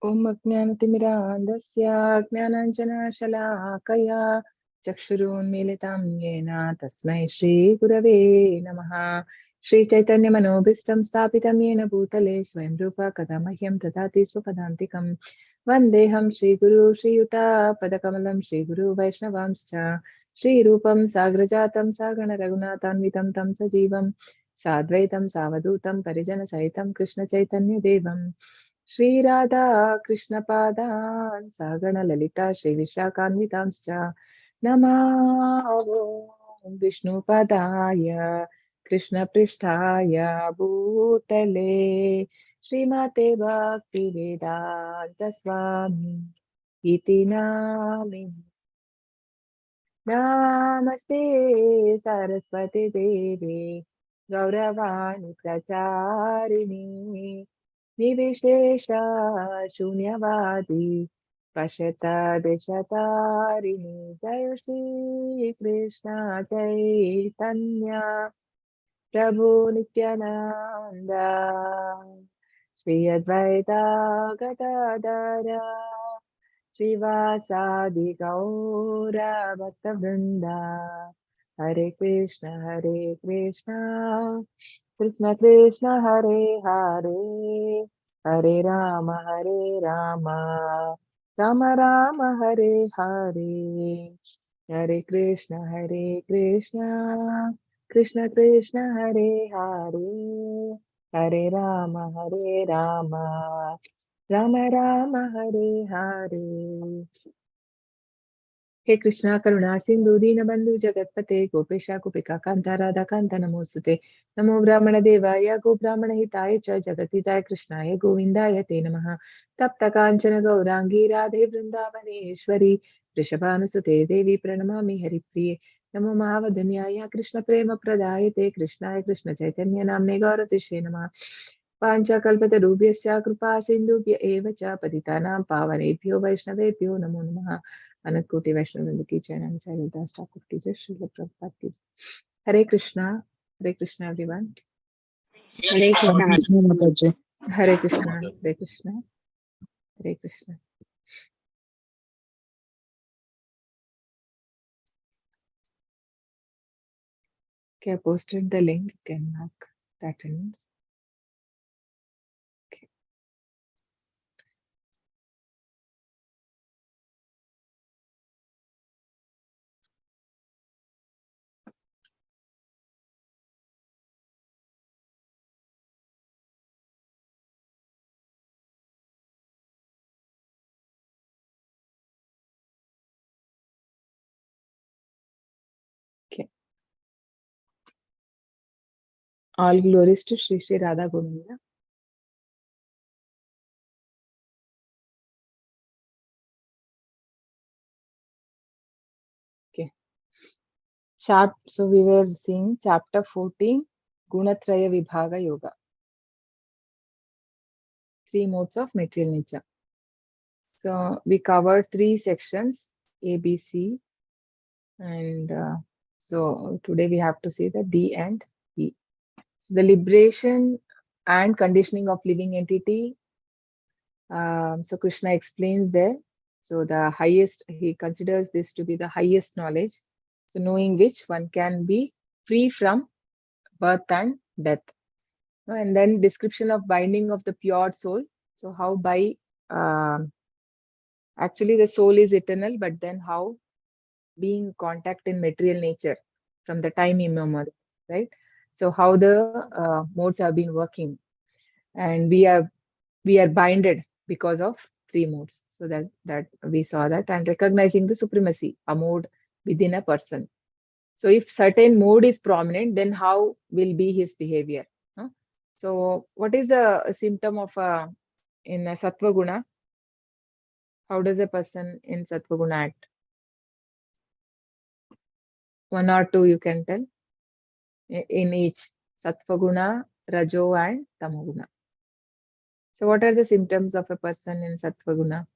Om Ajnanatimirandasya Jnananjanashalaakaya Chakshurunmilitam Yena Tasmai Shri Gurave Namaha. Shri Chaitanya Manobhishtam Stapitam Yena Bhutale Swayam Rupa Kadamahyam Tadati Swapadantikam Vandeham Shri Guru Shri Yuta Padakamalam Shri Guru Vaishnavamscha Shri Rupam Sagrajatam Sagana Raghunatanvitam Tam Sajivam Sadvaitam Savadutam Parijana Saitam Krishna Chaitanya Devam Shri Radha Krishna Padan Sagana Lalita Shri Vishakhanvitamscha Namo Vishnu Padaya Krishna Pristhaya Bhutale Srimate Bhakti Vedanta Swami Iti Namini Namaste Saraswati Devi Gauravani Pracharini Nivishesha Shunyavadi Pashata Deshatarini Jaya Shri Krishna Chaitanya Prabhu Nityananda Shri Advaita Gadadara Srivasadi Gaura Bhaktavrinda Hare Krishna Krishna Krishna Hare Hare Hare Rama Rama Rama Hare Hare Hare Krishna Krishna Krishna Hare Hare Hare Rama Rama Rama Hare Hare. हे कृष्णा करुणा सिंधु दीनबंधु जगत्पते गोपेशा गोपिका कांता राधा कांता नमोस्तुते नमो ब्राह्मण देवाय गो ब्राह्मण हिताय च जगतिताय कृष्णाय गोविंदाय ते नमः तप्त कांचन गौरांगी राधे वृंदावनेश्वरी वृषभानुसुते देवी प्रणमामि हरिप्रिये नमो महावदन्याय कृष्ण प्रेम प्रदायते कृष्णाय कृष्ण चैतन्य नाम्ने गौरतिष्ये नमः पाञ्चकल्पतरुभ्यश्च कृपा सिन्धुभ्य एव च पतितानां पावनेभ्यो वैष्णवेभ्यो नमो नमः अनंतकोटि वैष्णव की चरण दास ठाकुर की जय श्री प्रभुपाद की जय हरे कृष्णा एवरीवन हरे कृष्ण माताजी। हरे कृष्णा हरे कृष्णा हरे Krishna Okay, I posted the link. You can mark the attendance. Okay. Okay. All glories to Shri Shri Radha Govinda. Okay. So we were seeing chapter 14, Gunatraya Vibhaga Yoga. 3 modes of material nature. So we covered 3 sections, A, B, C, and so today we have to see the D and E. So the liberation and conditioning of living entity. So Krishna explains there. So the highest, he considers this to be the highest knowledge. So knowing which one can be free from birth and death. And then description of binding of the pure soul. So how by actually the soul is eternal, but then how being contact in material nature from the time immemorial, right? So how the modes have been working, and we are binded because of 3 modes. So that we saw that, and recognizing the supremacy a mode within a person. So if certain mode is prominent, then how will be his behavior? Huh? So what is the symptom of in a sattva guna? How does a person in sattva guna act? 1 or 2 you can tell in each sattva guna, rajo and tamoguna. So what are the symptoms of a person in sattva guna?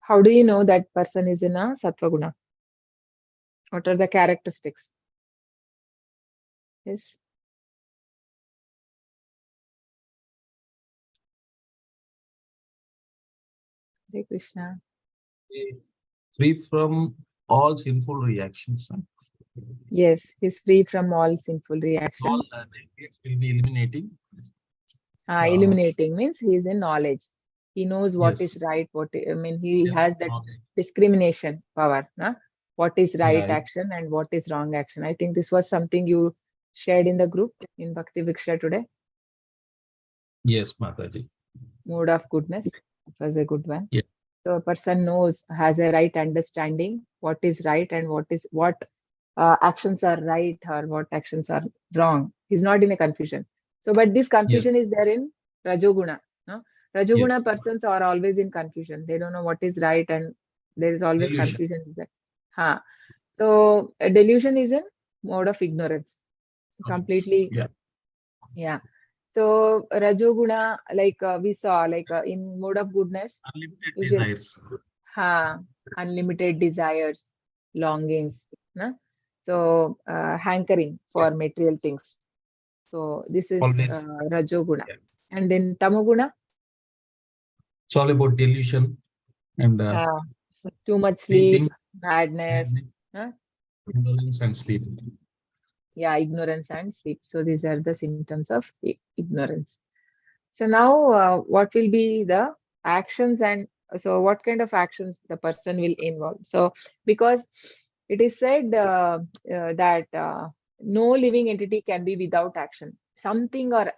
How do you know that person is in a sattva guna? What are the characteristics? Yes. Hare Krishna. Free from all sinful reactions. Yes, he's free from all sinful All reactions. the negatives will be eliminating. Illuminating means he is in knowledge. He knows what is Yes. right, I mean, he Yeah, has that knowledge. discrimination power. What is right Yeah, action and what is wrong action. I think this was something you shared in the group in Bhakti Viksha today. yes, Mataji. Mode of goodness. It was a good one. Yeah. So a person knows, has a right understanding what is right and what actions are right or what actions are wrong. He's not in a confusion. So, but this Yes. confusion is there in Rajoguna. No? Yes. Rajoguna persons are always in confusion. They don't know what is right and there is always Delusion. confusion in that. Huh. So a delusion is a mode of ignorance. Completely, Yeah. yeah. So Rajoguna, like we saw, like in mode of goodness, Unlimited usually, desires. unlimited desires, longings, na? So hankering for material things. So this is Always. Rajoguna. Yeah. And then Tamoguna, It's all about delusion and uh, too much sleep, sleeping, madness, and huh? indolence and sleep. Yeah, ignorance and sleep. So these are the symptoms of ignorance. So now what will be the actions, and so what kind of actions the person will involve? So because it is said that no living entity can be without action. Something or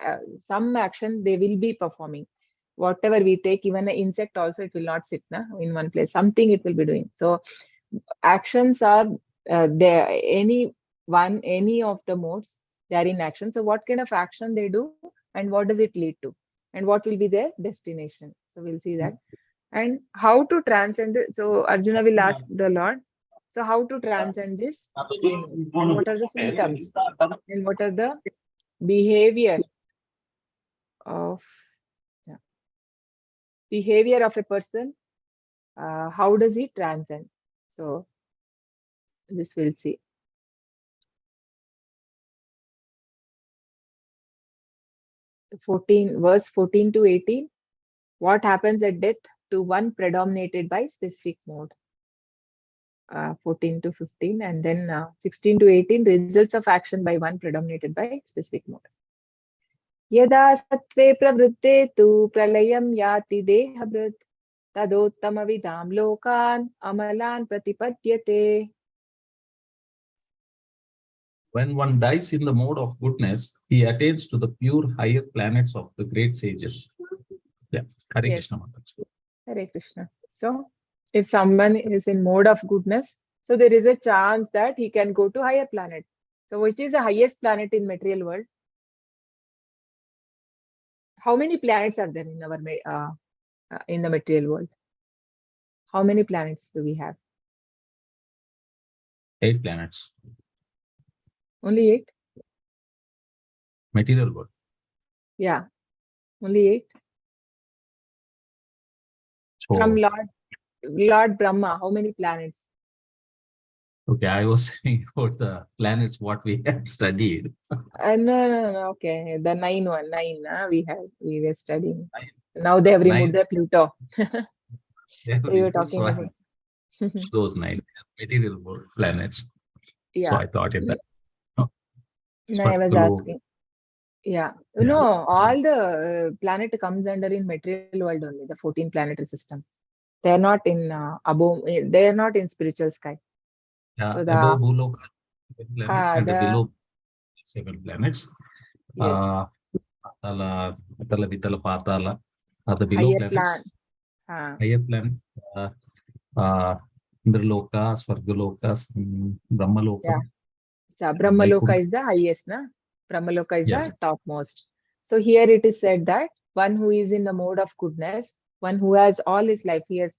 some action they will be performing. Whatever we take, even an insect also, it will not sit in one place. Something it will be doing. So actions are there. Any of the modes, they are in action. So what kind of action they do and what does it lead to? And what will be their destination? So we'll see that. And how to transcend it. So Arjuna will ask the Lord, so how to transcend this three modes? And what are the symptoms? And what are the behavior of yeah, behavior of a person? How does he transcend? So this we'll see. 14, verse 14 to 18. What happens at death to one predominated by specific mode? 14 to 15, and then 16 to 18, results of action by one predominated by specific mode. Yada sattve pravritte tu pralayam yati dehabrit tadottama vidam lokan amalan pratipadyate. When one dies in the mode of goodness, he attains to the pure higher planets of the great sages. Yeah. Hare Yes, Krishna Mataji. Hare Krishna. So, if someone is in mode of goodness, so there is a chance that he can go to higher planet. So, which is the highest planet in material world? How many planets are there in our in the material world? How many planets do we have? 8 planets. Only 8? Material world. Yeah, only 8. From So, Lord Brahma, how many planets? okay, I was saying about the planets what we have studied. No. Okay, the 9 we were studying. Now they have removed 9. the Pluto. Yeah, So you were talking about. those 9 material world planets. So Yeah. I thought in that. No, it's No, for I was Tulu. asking. Yeah. Yeah. No, all the planet comes under in material world only, the 14 planetary system. They are not in above. They are not in spiritual sky. Yeah, So above Bhuloka 7 planets and the below 7 planets. yes, Patala, Vitala, Vitala, Patala are the below higher plan. planets. Higher planets, Indraloka, Swargaloka, Brahmaloka, Yeah. So and Brahmaloka Vaikuntha. is the highest, na? Brahmaloka is Yes. the topmost. So here it is said that one who is in the mode of goodness, one who has all his life, he has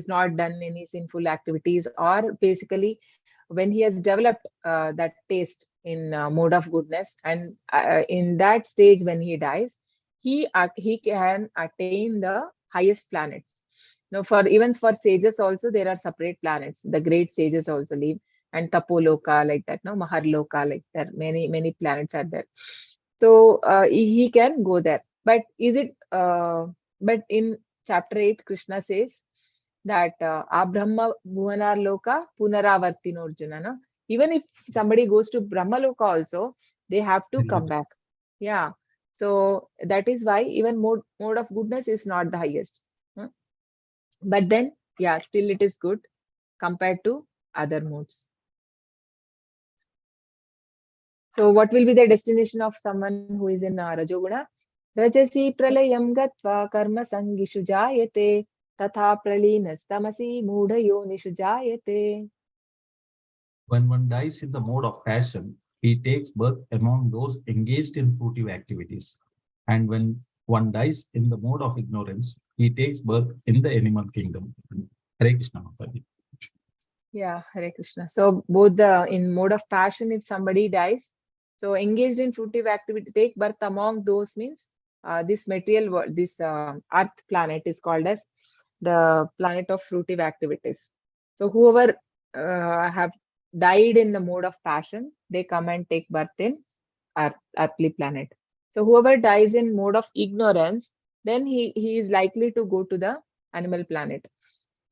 not done any sinful activities, or basically when he has developed that taste in mode of goodness, and in that stage when he dies, he can attain the highest planets. Now, for even for sages also, there are separate planets. The great sages also live, and Tapoloka like that, no, Maharloka like that. Many planets are there. So he can go there. But is it? But in chapter 8, Krishna says that Abrahma Bhuvanar Loka Punaravartino Arjuna. No? Even if somebody goes to Brahma Loka also, they have to come back. Yeah. So that is why even mode of goodness is not the highest. But then, yeah, still it is good compared to other modes. So what will be the destination of someone who is in Rajoguna? Rajasi pralayam gatva karma sangishu jayate tatha praleenastamasi mudha yonishu jayate. When one dies in the mode of passion, he takes birth among those engaged in fruitive activities. And when one dies in the mode of ignorance, he takes birth in the animal kingdom. Hare Krishna Mataji. Yeah, Hare Krishna. So both in mode of passion, if somebody dies, so engaged in fruitive activity, take birth among those means this material world, this Earth planet is called as the planet of fruitive activities. So whoever have died in the mode of passion, they come and take birth in earthly planet. So whoever dies in mode of ignorance, then he is likely to go to the animal planet.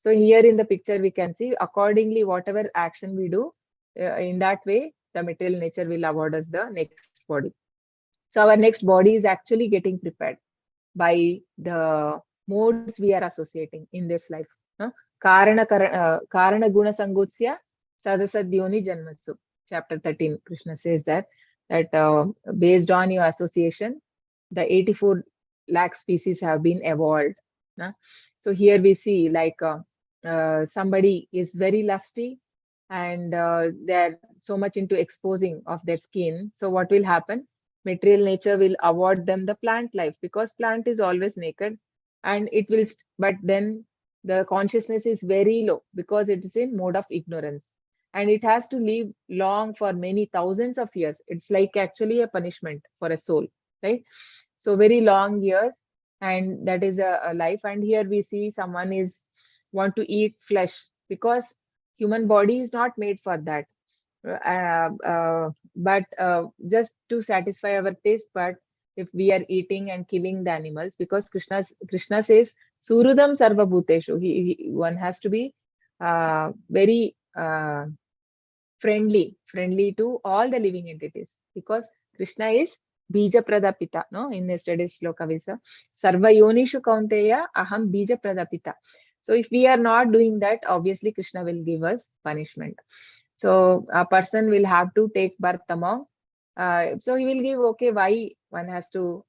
So here in the picture we can see accordingly whatever action we do, in that way the material nature will award us the next body. So our next body is actually getting prepared by the modes we are associating in this life. Karana guna sangutsya sadasadyoni janmasu. Chapter 13, Krishna says that based on your association, the 84 lakh species have been evolved. So here we see like somebody is very lusty and they're so much into exposing of their skin. So what will happen? Material nature will award them the plant life because plant is always naked and it will, but then the consciousness is very low because it is in mode of ignorance and it has to live long for many thousands of years. It's like actually a punishment for a soul, right? So very long years, and that is a life. And here we see someone is want to eat flesh because human body is not made for that. But just to satisfy our taste, but if we are eating and killing the animals, because Krishna says surudam sarva bhuteshu, one has to be very friendly to all the living entities, because Krishna is bija pradapita. No, in yesterday's shloka we saw sarva yonishu kaunteya aham bija pradapita. So if we are not doing that, obviously Krishna will give us punishment. So a person will have to take birth among. So he will give, okay, why one has to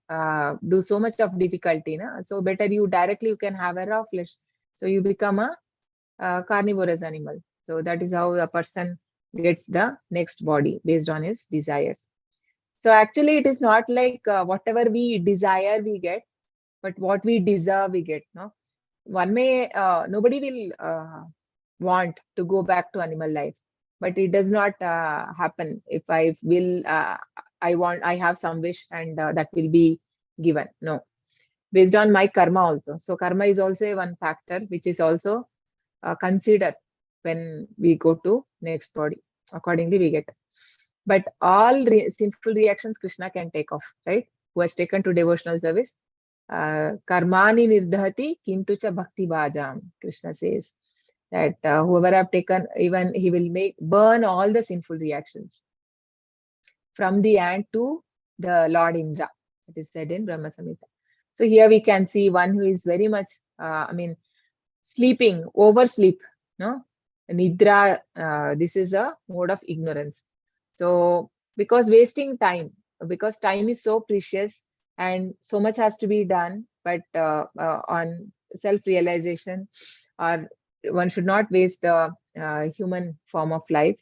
do so much of difficulty? Na? So better you directly you can have a raw flesh. So you become a carnivorous animal. So that is how a person gets the next body based on his desires. So actually it is not like whatever we desire we get, but what we deserve we get. No, one may nobody will want to go back to animal life, but it does not happen. If I will, I have some wish and that will be given. No, based on my karma also. So karma is also one factor which is also considered when we go to next body. Accordingly we get. But all sinful reactions Krishna can take off, right? Who has taken to devotional service. Karmani nirdhati kintucha bhakti bhajam. Krishna says that whoever have taken, even he will burn all the sinful reactions from the ant to the Lord Indra. It is said in Brahma Samhita. So here we can see one who is very much, sleeping, oversleep. No, nidra. This is a mode of ignorance. So because wasting time, because time is so precious and so much has to be done, but on self-realization, or one should not waste the human form of life.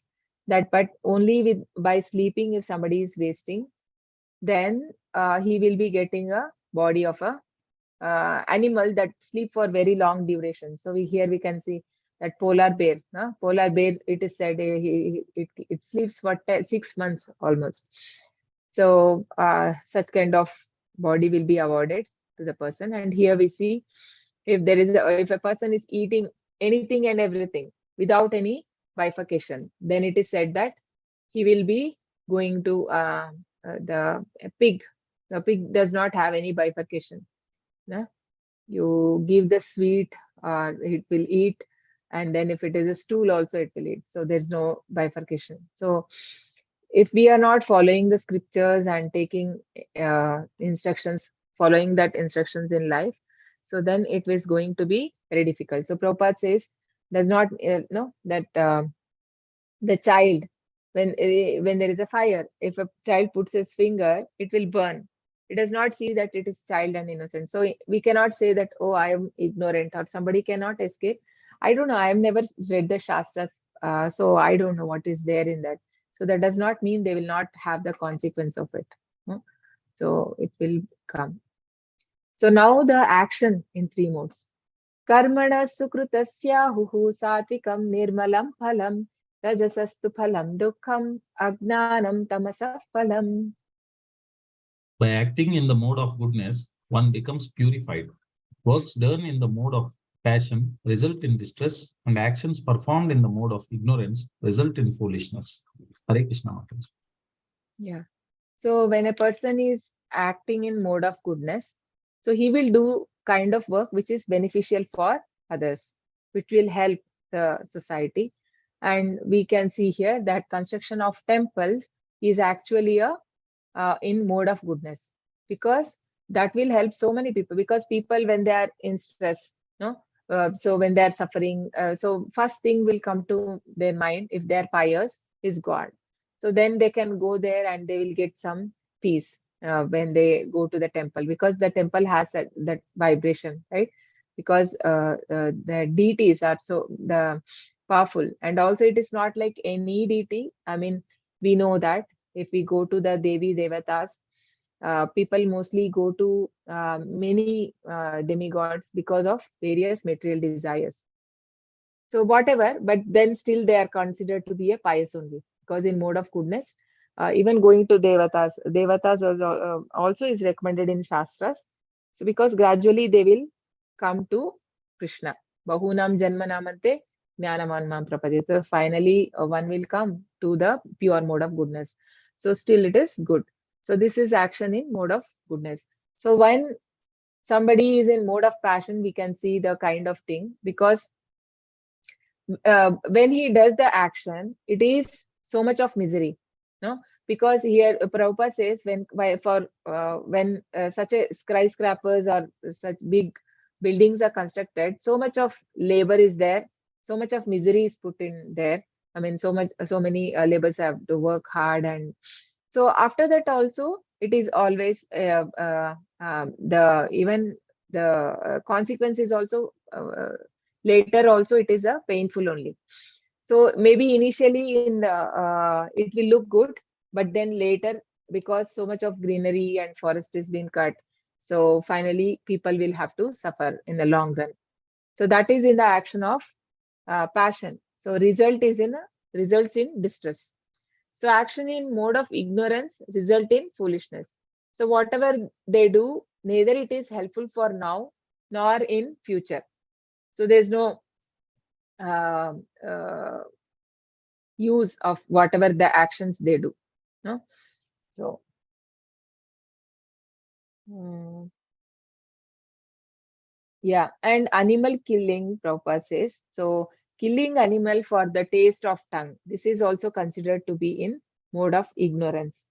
That, but only by sleeping, if somebody is wasting, then he will be getting a body of a animal that sleep for very long duration. So here we can see that polar bear. Polar bear, it is said it sleeps for 6 months almost. So such kind of body will be awarded to the person. And here we see if a person is eating anything and everything without any bifurcation, then it is said that he will be going to the pig. The pig does not have any bifurcation. You give the sweet, it will eat, and then if it is a stool also it will eat. So there's no bifurcation. So if we are not following the scriptures and taking instructions, following that instructions in life, so then it is going to be very difficult. So Prabhupada says, does not know that the child, when there is a fire, if a child puts his finger, it will burn. It does not see that it is child and innocent. So we cannot say that, oh, I am ignorant, or somebody cannot escape. I don't know, I have never read the Shastras, so I don't know what is there in that. So that does not mean they will not have the consequence of it. So it will come. So now the action in three modes. Karmana sukrutasyahuhu satvikam nirmalam phalam rajasastu phalam dukkham agnanam tamasah phalam. By acting in the mode of goodness, one becomes purified. Works done in the mode of passion result in distress, and actions performed in the mode of ignorance result in foolishness. Hare Krishna Mataji. Yeah. So when a person is acting in mode of goodness, so he will do kind of work which is beneficial for others, which will help the society. And we can see here that construction of temples is actually a in mode of goodness, because that will help so many people. Because people, when they are in stress, no, so when they are suffering, so first thing will come to their mind, if they are pious, is God. So then they can go there and they will get some peace when they go to the temple, because the temple has that vibration, right? Because the deities are so the powerful, and also it is not like any deity. I mean, we know that if we go to the Devi Devatas, people mostly go to many demigods because of various material desires. So whatever, but then still they are considered to be a pious only, because in mode of goodness, even going to Devatas also is recommended in Shastras. So because gradually they will come to Krishna. Bahunam Janmanamante Jnanamanmam Prapadya. So finally, one will come to the pure mode of goodness. So still it is good. So this is action in mode of goodness. So when somebody is in mode of passion, we can see the kind of thing, because when he does the action, it is so much of misery, no? Because here Prabhupada says, when such a skyscrapers or such big buildings are constructed, so much of labor is there, so much of misery is put in there. I mean, so many laborers have to work hard, and so after that also, it is always the even the consequence is also later also it is a painful only. So maybe initially in the it will look good, but then later, because so much of greenery and forest is being cut, so finally people will have to suffer in the long run. So that is in the action of passion. So results in distress. So action in mode of ignorance result in foolishness. So whatever they do, neither it is helpful for now nor in future. So there's no uh, uh, use of whatever the actions they do. No? So yeah, and animal killing, Prabhupada says. So killing animal for the taste of tongue. This is also considered to be in mode of ignorance.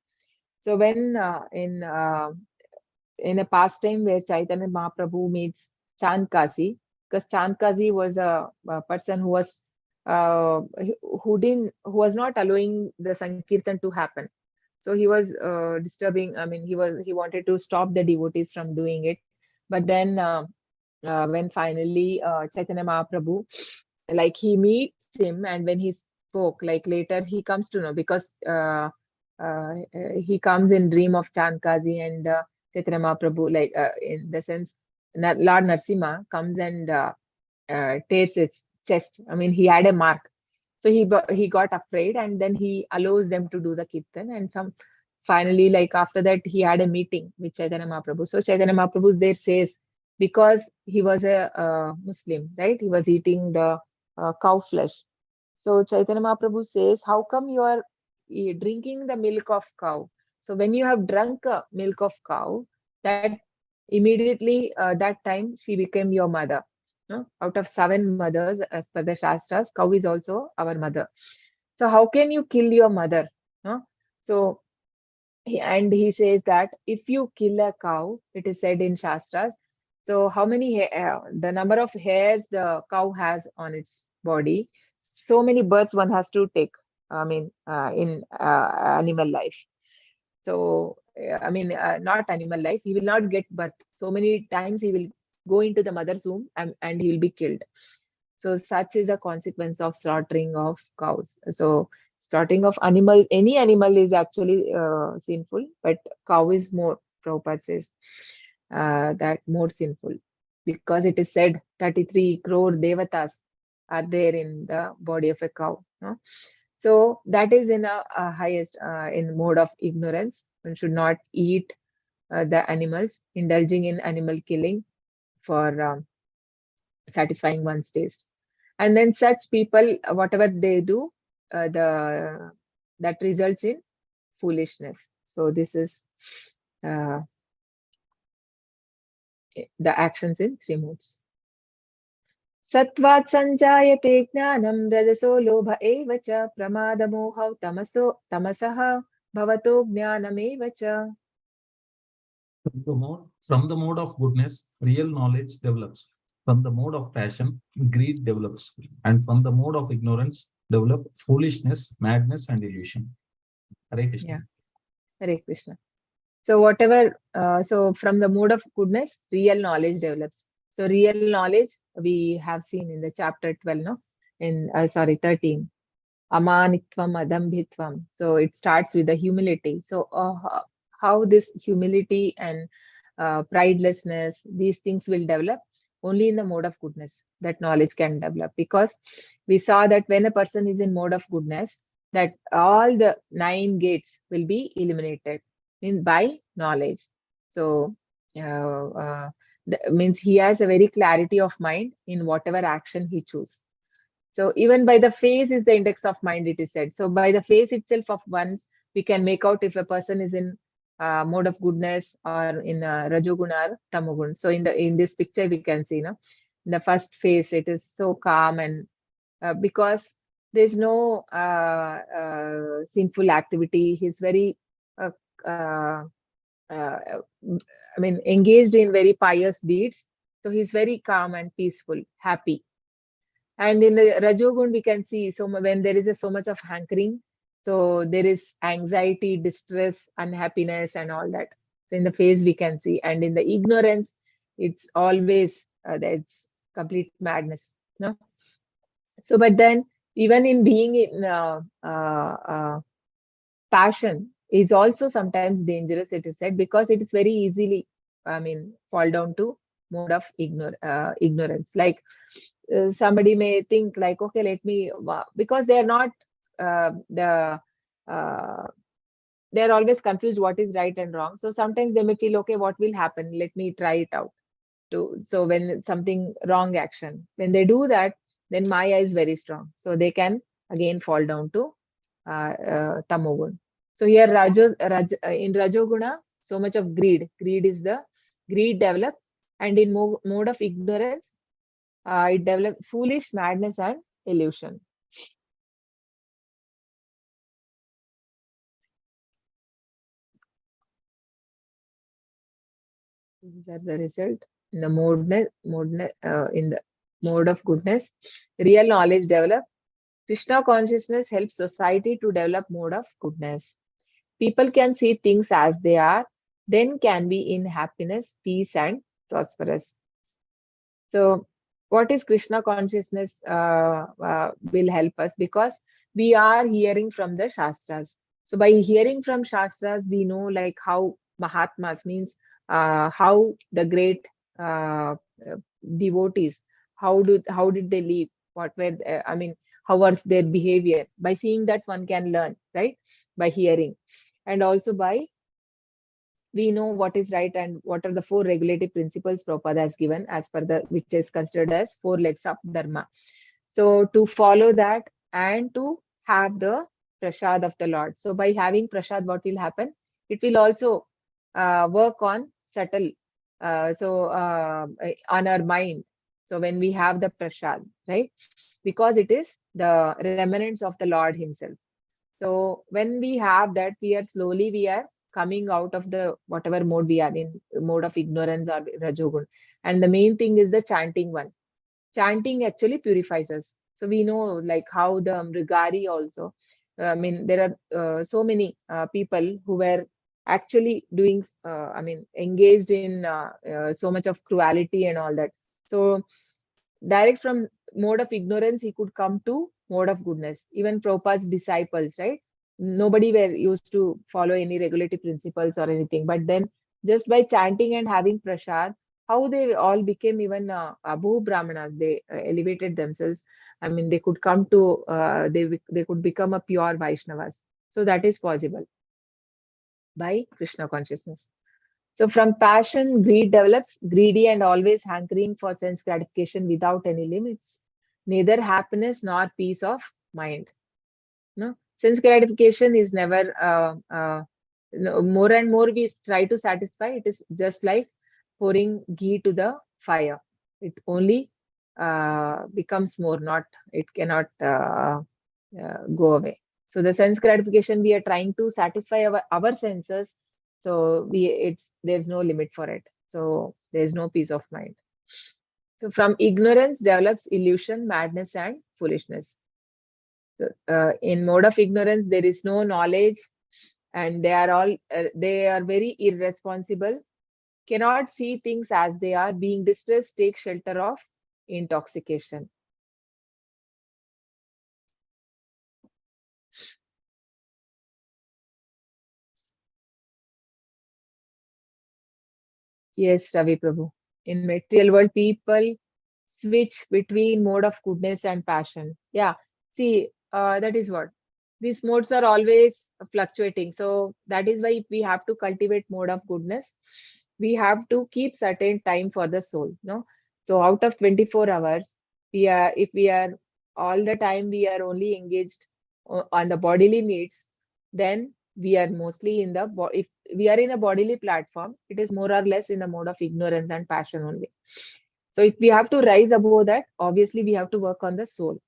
So when in a pastime where Chaitanya Mahaprabhu meets Chandkasi, because Chandkasi was a person who was who was not allowing the Sankirtan to happen. So he was disturbing. I mean, he wanted to stop the devotees from doing it. But then when finally Chaitanya Mahaprabhu, like he meets him, and when he spoke, like later he comes to know, because he comes in dream of Chandkazi, and Chaitanya Mahaprabhu, like in the sense, Lord Narsimha comes and tears his chest. I mean, he had a mark. So he got afraid, and then he allows them to do the kirtan. And some finally, like after that, he had a meeting with Chaitanya Mahaprabhu. So Chaitanya Mahaprabhu there says, because he was a Muslim, right? He was eating the cow flesh. So Chaitanya Mahaprabhu says, how come you are drinking the milk of cow? So when you have drunk milk of cow, that immediately that time she became your mother. No? Out of 7 mothers, as per the Shastras, cow is also our mother. So how can you kill your mother? No? So and he says that if you kill a cow, it is said in Shastras. So how many the number of hairs the cow has on its body, so many births one has to take. I mean, in animal life. So I mean, not animal life. He will not get birth. So many times he will go into the mother's womb and he will be killed. So such is a consequence of slaughtering of cows. So slaughtering of animal, any animal is actually sinful, but cow is more, Prabhupada says, that more sinful because it is said 33 crore devatas are there in the body of a cow. No? So that is in a highest in mode of ignorance. One should not eat the animals, indulging in animal killing for satisfying one's taste. And then such people, whatever they do, the that results in foolishness. So this is uh, the actions in 3 modes. Satvat sanjayate jnanam rajaso lobha eva cha pramadamokhav tamasah bhavato jnanam eva cha. From the mode of goodness, real knowledge develops. From the mode of passion, greed develops. And from the mode of ignorance, develop foolishness, madness, and illusion. Hare Krishna. Yeah, Hare Krishna. So whatever, so from the mode of goodness, real knowledge develops. So real knowledge we have seen in the chapter 12, no? In sorry, 13. Amanitvam adambhitvam. So it starts with the humility. So how this humility and pridelessness, these things will develop only in the mode of goodness. That knowledge can develop because we saw that when a person is in mode of goodness, that all the 9 gates will be eliminated by knowledge. So means he has a very clarity of mind in whatever action he chooses. So even by the face is the index of mind, it is said. So by the face itself of one's, we can make out if a person is in mode of goodness or in Rajoguna or Tamogun. So in this picture we can see, no, in the first face it is so calm and because there's no sinful activity. He's very uh, uh, I mean engaged in very pious deeds. So he's very calm and peaceful, happy. And in the Rajogun, we can see when there is so much of hankering, so there is anxiety, distress, unhappiness, and all that. So in the face we can see, and in the ignorance, it's always there's complete madness. No, so but then even in being in passion is also sometimes dangerous. It is said because it is very easily, I mean, fall down to mode of ignorance. Like somebody may think like, okay, let me, because they are not uh, they're always confused what is right and wrong. So sometimes they may feel, okay, what will happen? Let me try it out. So when it's something wrong action, when they do that, then Maya is very strong. So they can again fall down to Tamogun. So here in Rajoguna, so much of greed. Greed develop, and in mode of ignorance, it develops foolish madness and illusion. These are the result in the in the mode of goodness. Real knowledge develop. Krishna consciousness helps society to develop mode of goodness. People can see things as they are, then can be in happiness, peace, and prosperous. So, what is Krishna consciousness will help us because we are hearing from the Shastras. So, by hearing from Shastras, we know like how Mahatmas means how the great uh, uh, devotees how did they live? What were I mean, how was their behavior? By seeing that, one can learn, right? By hearing, and also by we know what is right and what are the 4 regulative principles Prabhupada has given as per the which is considered as 4 legs of dharma. So to follow that and to have the prasad of the Lord. So by having prasad, what will happen? It will also work on subtle. on our mind. So when we have the prasad, right? Because it is the remnants of the Lord Himself. So when we have that, we are coming out of the whatever mode we are in, mode of ignorance or rajogun. And the main thing is the chanting one. Chanting actually purifies us. So we know like how the Mrigari also. I mean, there are so many people who were actually doing, engaged in so much of cruelty and all that. So direct from mode of ignorance, he could come to mode of goodness. Even Prabhupada's disciples, right? Nobody were used to follow any regulatory principles or anything. But then just by chanting and having prasad, how they all became even Abhu Brahmanas, they elevated themselves. I mean, they could come to, they could become a pure Vaishnavas. So that is possible by Krishna consciousness. So from passion, greed develops, greedy and always hankering for sense gratification without any limits, neither happiness nor peace of mind. No, sense gratification is never more and more we try to satisfy. It is just like pouring ghee to the fire. It only becomes more, not it cannot go away. So the sense gratification we are trying to satisfy our senses. So there's no limit for it. So there's no peace of mind. So from ignorance develops illusion, madness, and foolishness. So in mode of ignorance, there is no knowledge, and they are very irresponsible. Cannot see things as they are. Being distressed, take shelter of intoxication. Yes, Ravi Prabhu. In material world, people switch between mode of goodness and passion. Yeah. See, that is what. These modes are always fluctuating. So that is why if we have to cultivate mode of goodness, we have to keep certain time for the soul. No. So out of 24 hours, if we are all the time we are only engaged on the bodily needs, then we are mostly in the if we are in a bodily platform, it is more or less in the mode of ignorance and passion only. So if we have to rise above that, obviously we have to work on the soul.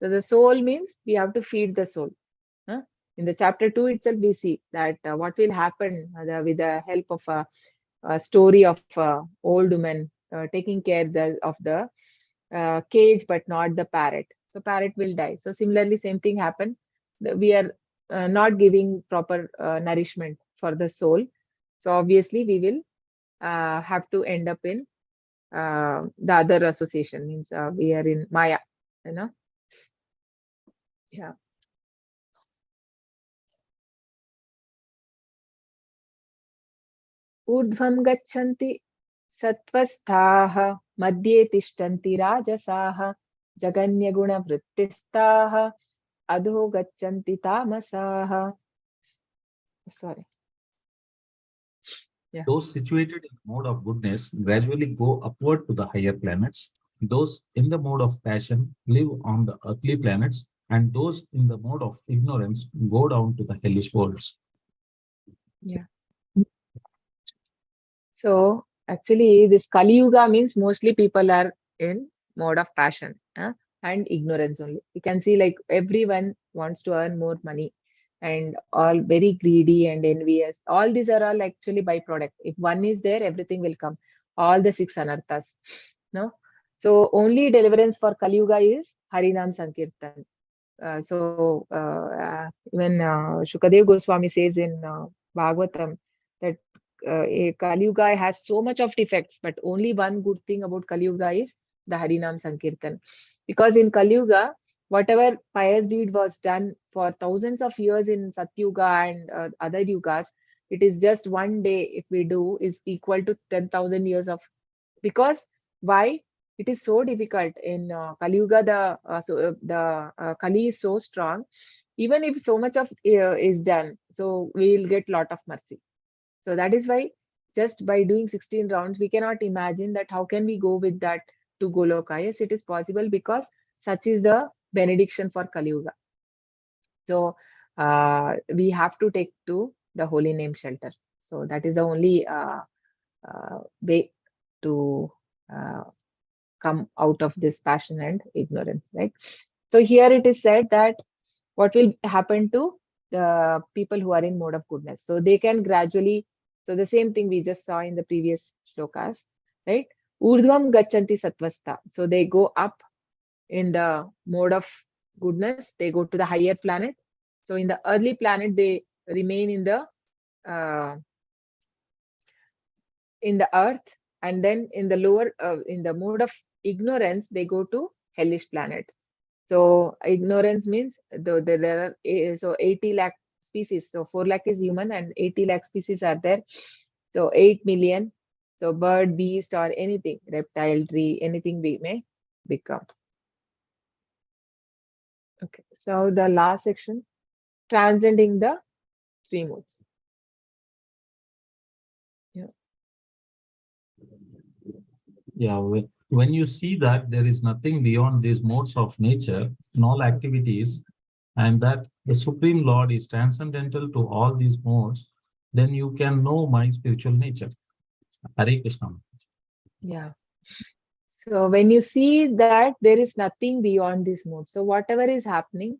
So the soul means we have to feed the soul. Huh? In the chapter 2 itself, we see that what will happen with the help of a story of old woman taking care of the cage, but not the parrot. So parrot will die. So similarly, same thing happened. We are not giving proper nourishment for the soul. So obviously, we will have to end up in the other association, means we are in Maya, you know. Yeah. ऊर्ध्वं गच्छन्ति सत्त्वस्थाः मध्ये तिष्ठन्ति राजसाः जगन्यगुणवृत्तिस्ताः अधो गच्छन्ति तामसाः. Sorry. Yeah. Those situated in the mode of goodness gradually go upward to the higher planets. Those in the mode of passion live on the earthly planets, and those in the mode of ignorance go down to the hellish worlds. Yeah. So actually, this Kali Yuga means mostly people are in mode of passion and ignorance only. You can see like everyone wants to earn more money and all very greedy and envious. All these are all actually byproduct. If one is there, everything will come. All the six anarthas. No. So only deliverance for Kali Yuga is Harinam Sankirtan. Even Shukadev Goswami says in Bhagavatam that Kali Yuga has so much of defects, but only one good thing about Kali Yuga is the Harinam Sankirtan. Because in Kali Yuga, whatever pious deed was done for thousands of years in Satyuga and other yugas, it is just one day if we do is equal to 10,000 years of. Because why? It is so difficult in Kali Yuga. The Kali is so strong. Even if so much of is done, so we will get lot of mercy. So that is why just by doing 16 rounds, we cannot imagine that how can we go with that to Goloka. Yes, it is possible because such is the benediction for Kali Yuga. So we have to take to the holy name shelter. So that is the only way to come out of this passion and ignorance, right? So here it is said that what will happen to the people who are in mode of goodness. So they can gradually, so the same thing we just saw in the previous shlokas, right? Urdhvam gachanti satvasta. So they go up in the mode of goodness, they go to the higher planet. So in the early planet, they remain uh, in the earth, and then in the lower, in the mode of ignorance, they go to hellish planet. So ignorance means there are so 80 lakh species. So 4 lakh is human and 80 lakh species are there. So 8 million. So bird, beast, or anything, reptile, tree, anything we may become. Okay. So the last section, transcending the three modes. Yeah, when you see that there is nothing beyond these modes of nature in all activities, and that the Supreme Lord is transcendental to all these modes, then you can know my spiritual nature. Hare Krishna. Yeah. So when you see that there is nothing beyond this mode, so whatever is happening,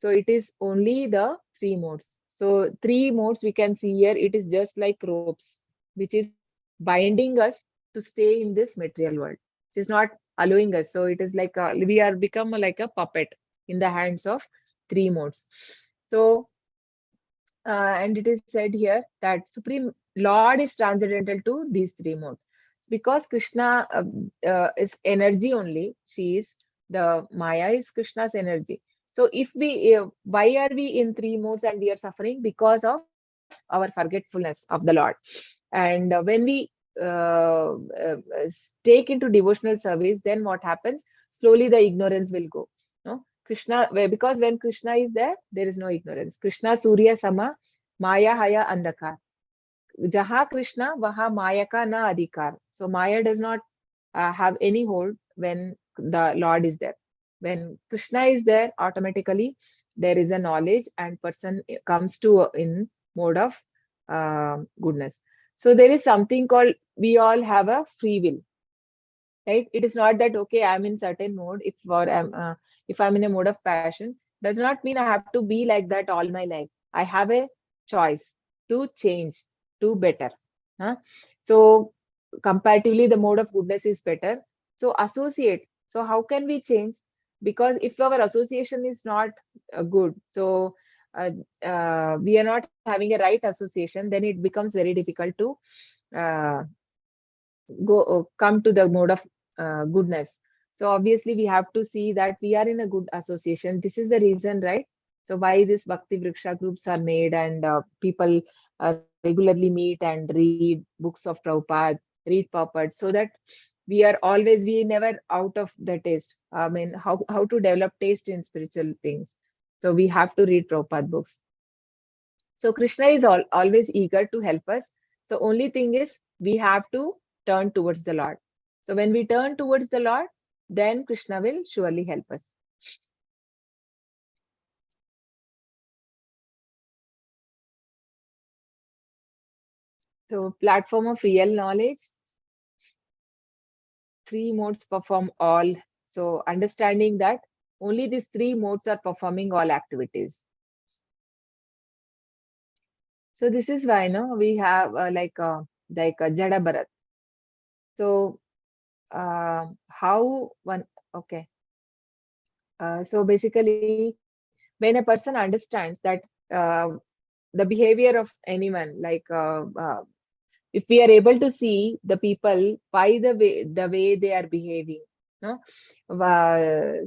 so it is only the three modes. So three modes we can see here, it is just like ropes, which is binding us to stay in this material world. It is not allowing us. So it is like we are become like a puppet in the hands of three modes. So and it is said here that Supreme Lord is transcendental to these three modes. Because Krishna is energy only, she is the Maya is Krishna's energy. So if we, why are we in three modes and we are suffering? Because of our forgetfulness of the Lord. And when we uh, uh, take into devotional service, then what happens? Slowly the ignorance will go. No? Krishna, because when Krishna is there is no ignorance. Krishna Surya Sama, Maya Haya Andakar. Jaha Krishna, Vaha Maya ka na adhikar. So Maya does not have any hold when the Lord is there. When Krishna is there, automatically there is a knowledge and person comes to in mode of goodness. So there is something called, we all have a free will, right? It is not that okay, I'm in certain mode. If I'm in a mode of passion, does not mean I have to be like that all my life. I have a choice to change to better. Huh? So comparatively, the mode of goodness is better. So associate. So how can we change? Because if our association is not good, so uh, we are not having a right association, then it becomes very difficult to uh, go come to the mode of goodness. So obviously we have to see that we are in a good association. This is the reason, right? So why these Bhakti Vriksha groups are made, and people regularly meet and read books of Prabhupada, read Prabhupada, so that we never out of the taste. I mean, how to develop taste in spiritual things. So we have to read Prabhupada books. So Krishna is always eager to help us. So only thing is we have to turn towards the Lord. So when we turn towards the Lord, then Krishna will surely help us. So platform of real knowledge, three modes perform all. So understanding that only these three modes are performing all activities. So this is why we have like a Jada Bharat. So how one, okay. So basically, when a person understands that uh, the behavior of anyone, like if we are able to see the people by the way they are behaving, no?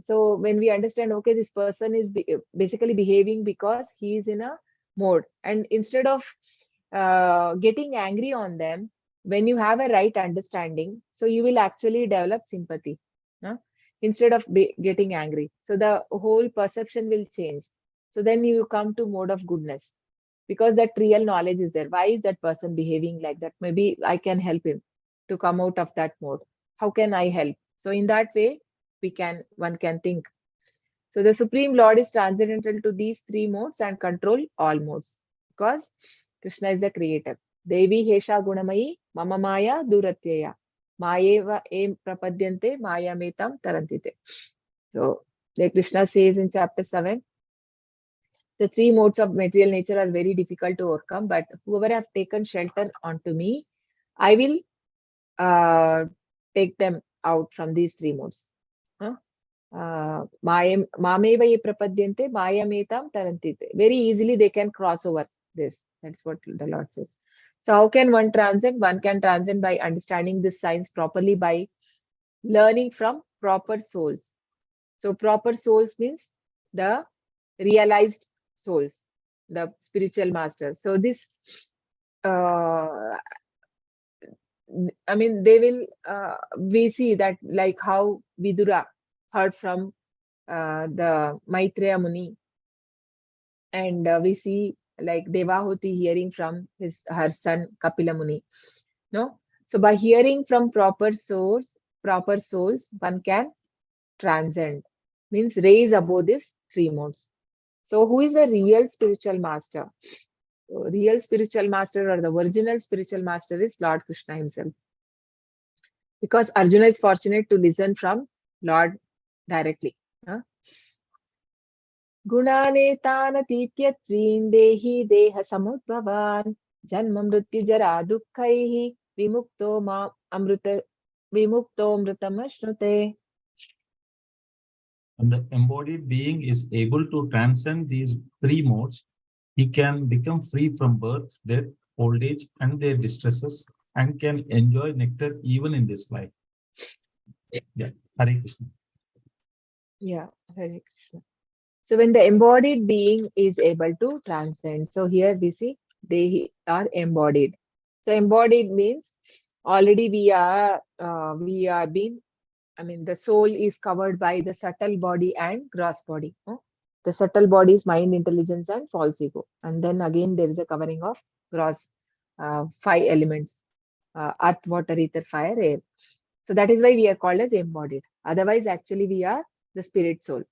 So when we understand, okay, this person is basically behaving because he is in a mode, and instead of getting angry on them, when you have a right understanding, so you will actually develop sympathy, no? Instead of getting angry. So the whole perception will change. So then you come to mode of goodness, because that real knowledge is there. Why is that person behaving like that? Maybe I can help him to come out of that mode. How can I help? So in that way, one can think. So the Supreme Lord is transcendental to these three modes and control all modes, because Krishna is the creator. Devi Hesha Gunamayi Mama Maya Duratyaya. Mayeva em prapadyante mayametam tarantite. So, like Krishna says in chapter 7, the three modes of material nature are very difficult to overcome, but whoever have taken shelter onto me, I will take them out from these three modes. Huh? Mameva ye prapadyante mayametam tarantite. Very easily they can cross over this. That's what the Lord says. So how can one transcend? One can transcend by understanding this science properly, by learning from proper souls. So proper souls means the realized souls, the spiritual masters. So this, I mean, they will, we see that like how Vidura heard from the Maitreya Muni, and we see like Devahuti hearing from her son Kapila Muni. No, so by hearing from proper souls, one can transcend, means raise above these three modes. So who is the real spiritual master? So, real spiritual master or the original spiritual master is Lord Krishna himself. Because Arjuna is fortunate to listen from Lord directly. Huh? गुणानेतानतीत्य त्रीन् देहि देह समुद्भवान् जन्म मृत्यु जरा दुःखैः विमुक्तो विमुक्तोऽमृतमश्नुते. When the embodied being is able to transcend these three modes, he can become free from birth, death, old age, and their distresses, and can enjoy nectar even in this life. Yeah, Hare Krishna. Yeah, Hare Krishna. So when the embodied being is able to transcend, so here we see they are embodied. So embodied means already we are being, I mean, the soul is covered by the subtle body and gross body. The subtle body is mind, intelligence, and false ego. And then again, there is a covering of gross five elements: earth, water, ether, fire, air. So that is why we are called as embodied. Otherwise, actually, we are the spirit soul.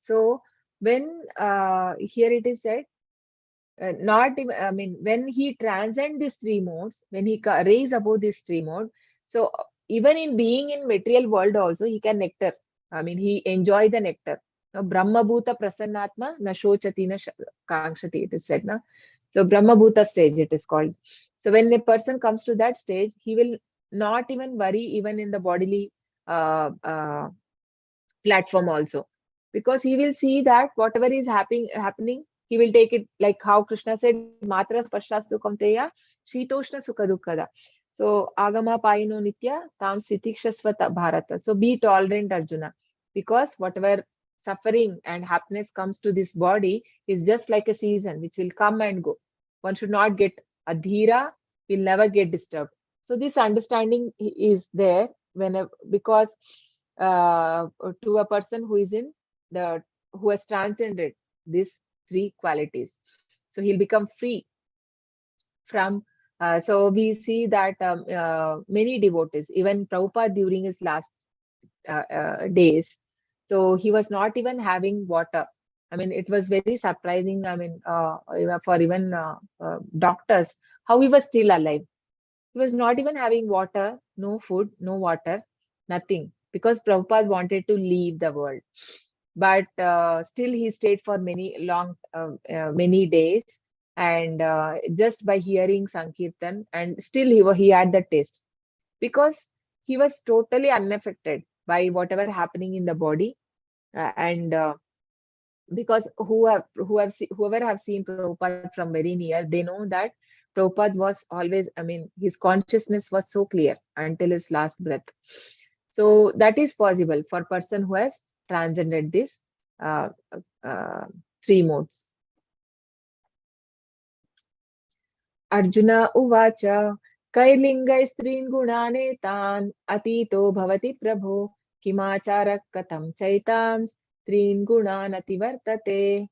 So when here it is said, not even, I mean, when he transcend these three modes, when he raise above this three mode, so even in being in material world also, he can nectar. I mean, he enjoy the nectar. Now, Brahma Bhuta Prasannatma na shochati na kankshati, it is said. Na? So Brahma Bhuta stage it is called. So when a person comes to that stage, he will not even worry even in the bodily platform also, because he will see that whatever is happening, he will take it like how Krishna said, Matra Spashastu Kamteya, Shitoshna Sukha Dukkada. So Agama Paino Nitya, Tam Sitikshasvata Bharata. So be tolerant, Arjuna, because whatever suffering and happiness comes to this body is just like a season which will come and go. One should not get adhira, will never get disturbed. So this understanding is there whenever, because to a person who is in the, who has transcended these three qualities, so he'll become free from so we see that many devotees, even Prabhupada during his last days, so he was not even having water. I mean, it was very surprising. I mean, for even doctors, how he was still alive. He was not even having water, no food, no water, nothing, because Prabhupada wanted to leave the world. But still he stayed for many days, and just by hearing Sankirtan, and still he had the taste, because he was totally unaffected by whatever happening in the body. And because whoever have seen Prabhupada from very near, they know that Prabhupada was always, I mean, his consciousness was so clear until his last breath. So that is possible for person who has transcended this uh, three modes. Arjuna uvacha Kailingay strin gunanetan atito bhavati prabho kimacharak katam chaitam strin gunanati vartate.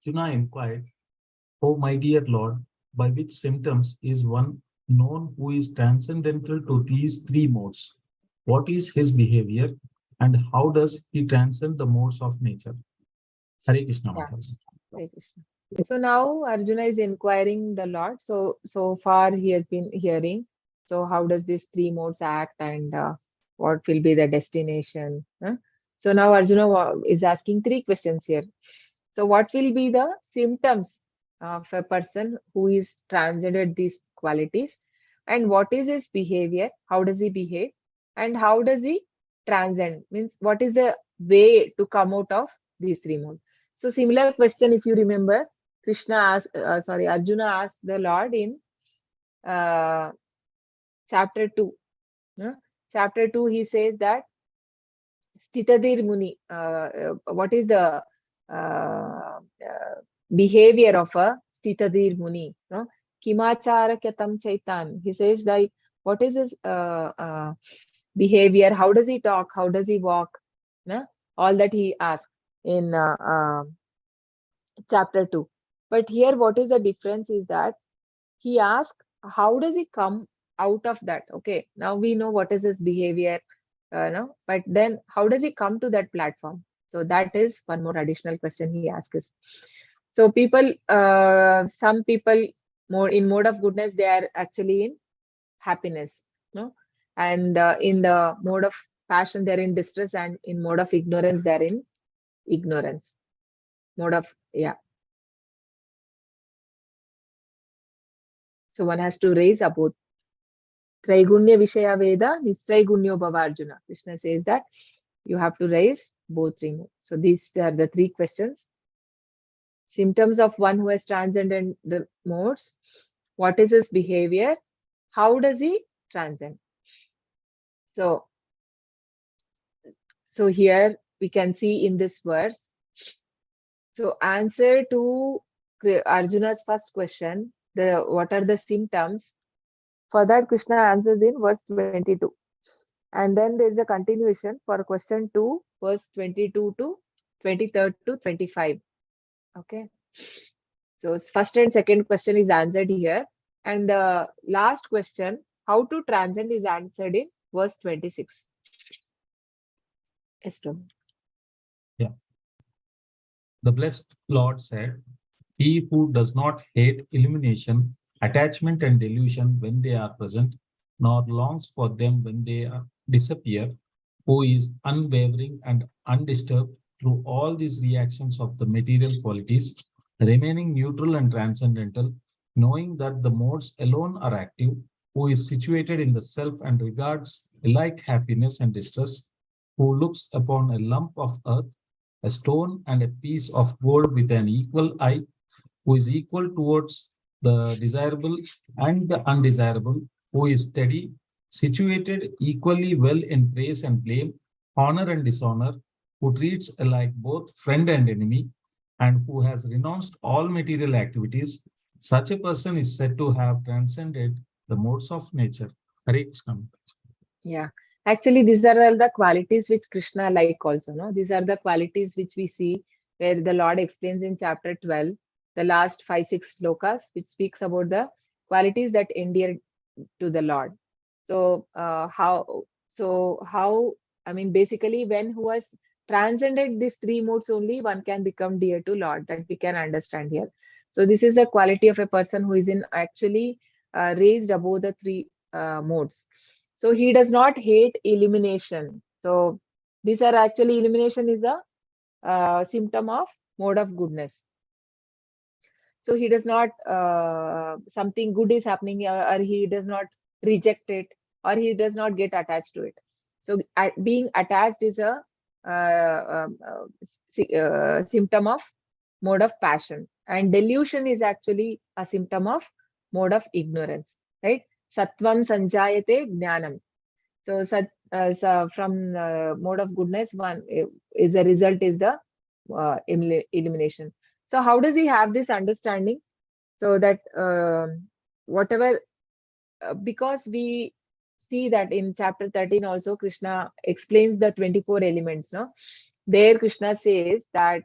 Arjuna inquired, "O my dear Lord, by which symptoms is one known who is transcendental to these three modes? What is his behavior, and how does he transcend the modes of nature?" Hare Krishna Yeah, Maharaj. Hare Krishna. So now Arjuna is inquiring the Lord. So far he has been hearing. So how does these three modes act, and what will be the destination? So now Arjuna is asking three questions here. So what will be the symptoms of a person who is transcended these qualities, and what is his behavior? How does he behave, and how does he transcend? Means what is the way to come out of these three modes? So similar question, if you remember, Arjuna asked the Lord in uh, chapter 2. Chapter 2, he says that Stitadir Muni, what is the behavior of a Stitadir Muni? No? Kimachara Kyatam Chaitan. He says like, what is his behavior? How does he talk? How does he walk? No? All that he asked in chapter 2. But here, what is the difference is that he asked, how does he come out of that? Okay, now we know what is his behavior, no? But then how does he come to that platform? So that is one more additional question he asks. So people, some people more in mode of goodness, they are actually in happiness, no? And in the mode of passion, they're in distress, and in mode of ignorance, they're in ignorance. Mode of, yeah. So one has to raise both. Traigunya Vishaya Veda, Nistraigunyo Bhavarjuna. Krishna says that you have to raise both three modes. So these are the three questions. Symptoms of one who has transcended the modes. What is his behavior? How does he transcend? So here we can see in this verse. So answer to Arjuna's first question, what are the symptoms? For that, Krishna answers in verse 22. And then there is a continuation for question 2, verse 22 to 23rd to 25. Okay. So first and second question is answered here. And the last question, how to transcend, is answered in verse 26. Yes, Yeah. The blessed Lord said, he who does not hate illumination, attachment, and delusion when they are present, nor longs for them when they disappear, who is unwavering and undisturbed through all these reactions of the material qualities, remaining neutral and transcendental, knowing that the modes alone are active, who is situated in the self and regards alike happiness and distress, who looks upon a lump of earth, a stone, and a piece of gold with an equal eye, who is equal towards the desirable and the undesirable, who is steady, situated equally well in praise and blame, honor and dishonor, who treats alike both friend and enemy, and who has renounced all material activities. Such a person is said to have transcended the modes of nature. Hare Krishna. Yeah. Actually, these are all the qualities which Krishna like also, no? These are the qualities which we see where the Lord explains in chapter 12, the last 5-6 slokas, which speaks about the qualities that endear to the Lord. So how, I mean, basically when who has transcended these three modes only, one can become dear to Lord, that we can understand here. So this is the quality of a person who is in actually raised above the three modes. So he does not hate illumination. So these are actually, illumination is a symptom of mode of goodness. So he does not, something good is happening, or he does not reject it, or he does not get attached to it. So being attached is a symptom of mode of passion, and delusion is actually a symptom of mode of ignorance, right? Sattvam sanjayate jnanam. So from mode of goodness, one is the result is the illumination. So how does he have this understanding? So that whatever, because we see that in chapter 13 also Krishna explains the 24 elements, no? There Krishna says that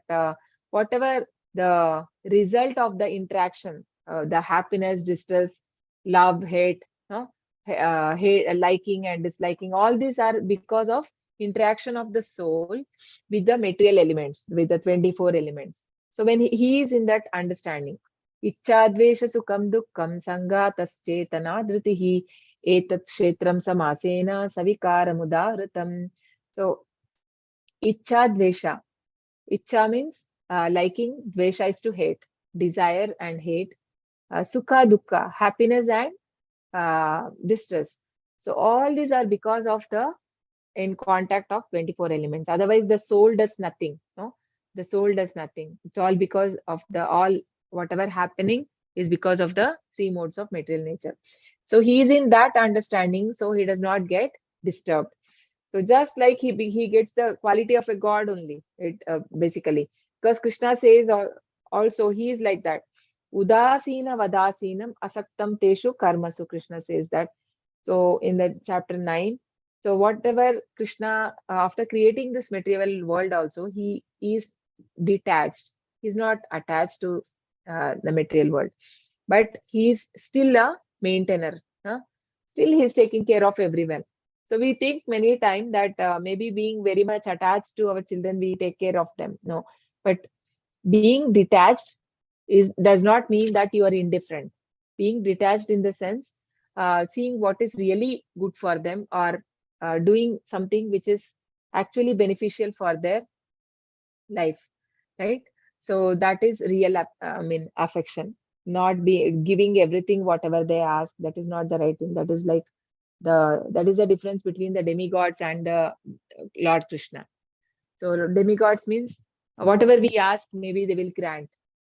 whatever the result of the interaction, the happiness, distress, love, hate, no? Hate, liking and disliking, all these are because of interaction of the soul with the material elements, with the 24 elements. So when he is in that understanding, Ichchadvesha sukham dukkam sangataschetana dhritihi etat kshetram samasena savikaramudahritam. So Ichchadvesha. Ichcha means liking, dvesha is to hate, desire and hate, sukha dukkha, happiness and distress. So all these are because of the in contact of 24 elements. Otherwise, the soul does nothing. No, the soul does nothing. It's all because of the all whatever happening is because of the three modes of material nature. So he is in that understanding, so he does not get disturbed. So just like he gets the quality of a god only, it basically, because Krishna says also he is like that. Udasina vadasinam asaktam teshu karmasu. Krishna says that. So in the chapter 9, so whatever Krishna after creating this material world also he is detached. He's not attached to the material world, but he is still a maintainer. Huh? Still he is taking care of everyone. So we think many times that maybe being very much attached to our children, we take care of them. No, but being detached does not mean that you are indifferent. Being detached in the sense, seeing what is really good for them, or doing something which is actually beneficial for their life, right? So that is real, I mean, affection. Not be giving everything whatever they ask. That is not the right thing. That is like that is the difference between the demigods and the Lord Krishna. So demigods means whatever we ask, maybe they will grant.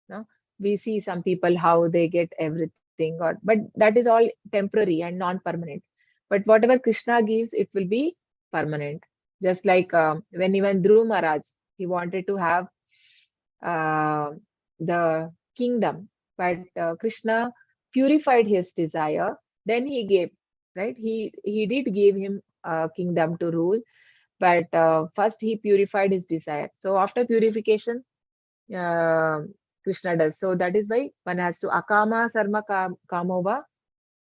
No, we see some people how they get everything, or but that is all temporary and non-permanent. But whatever Krishna gives, it will be permanent. Just like when even Dhruv Maharaj, he wanted to have uh, the kingdom, but Krishna purified his desire. Then he gave, right? He did give him a kingdom to rule, but first he purified his desire. So after purification, uh, Krishna does. So that is why one has to akama sarma kamova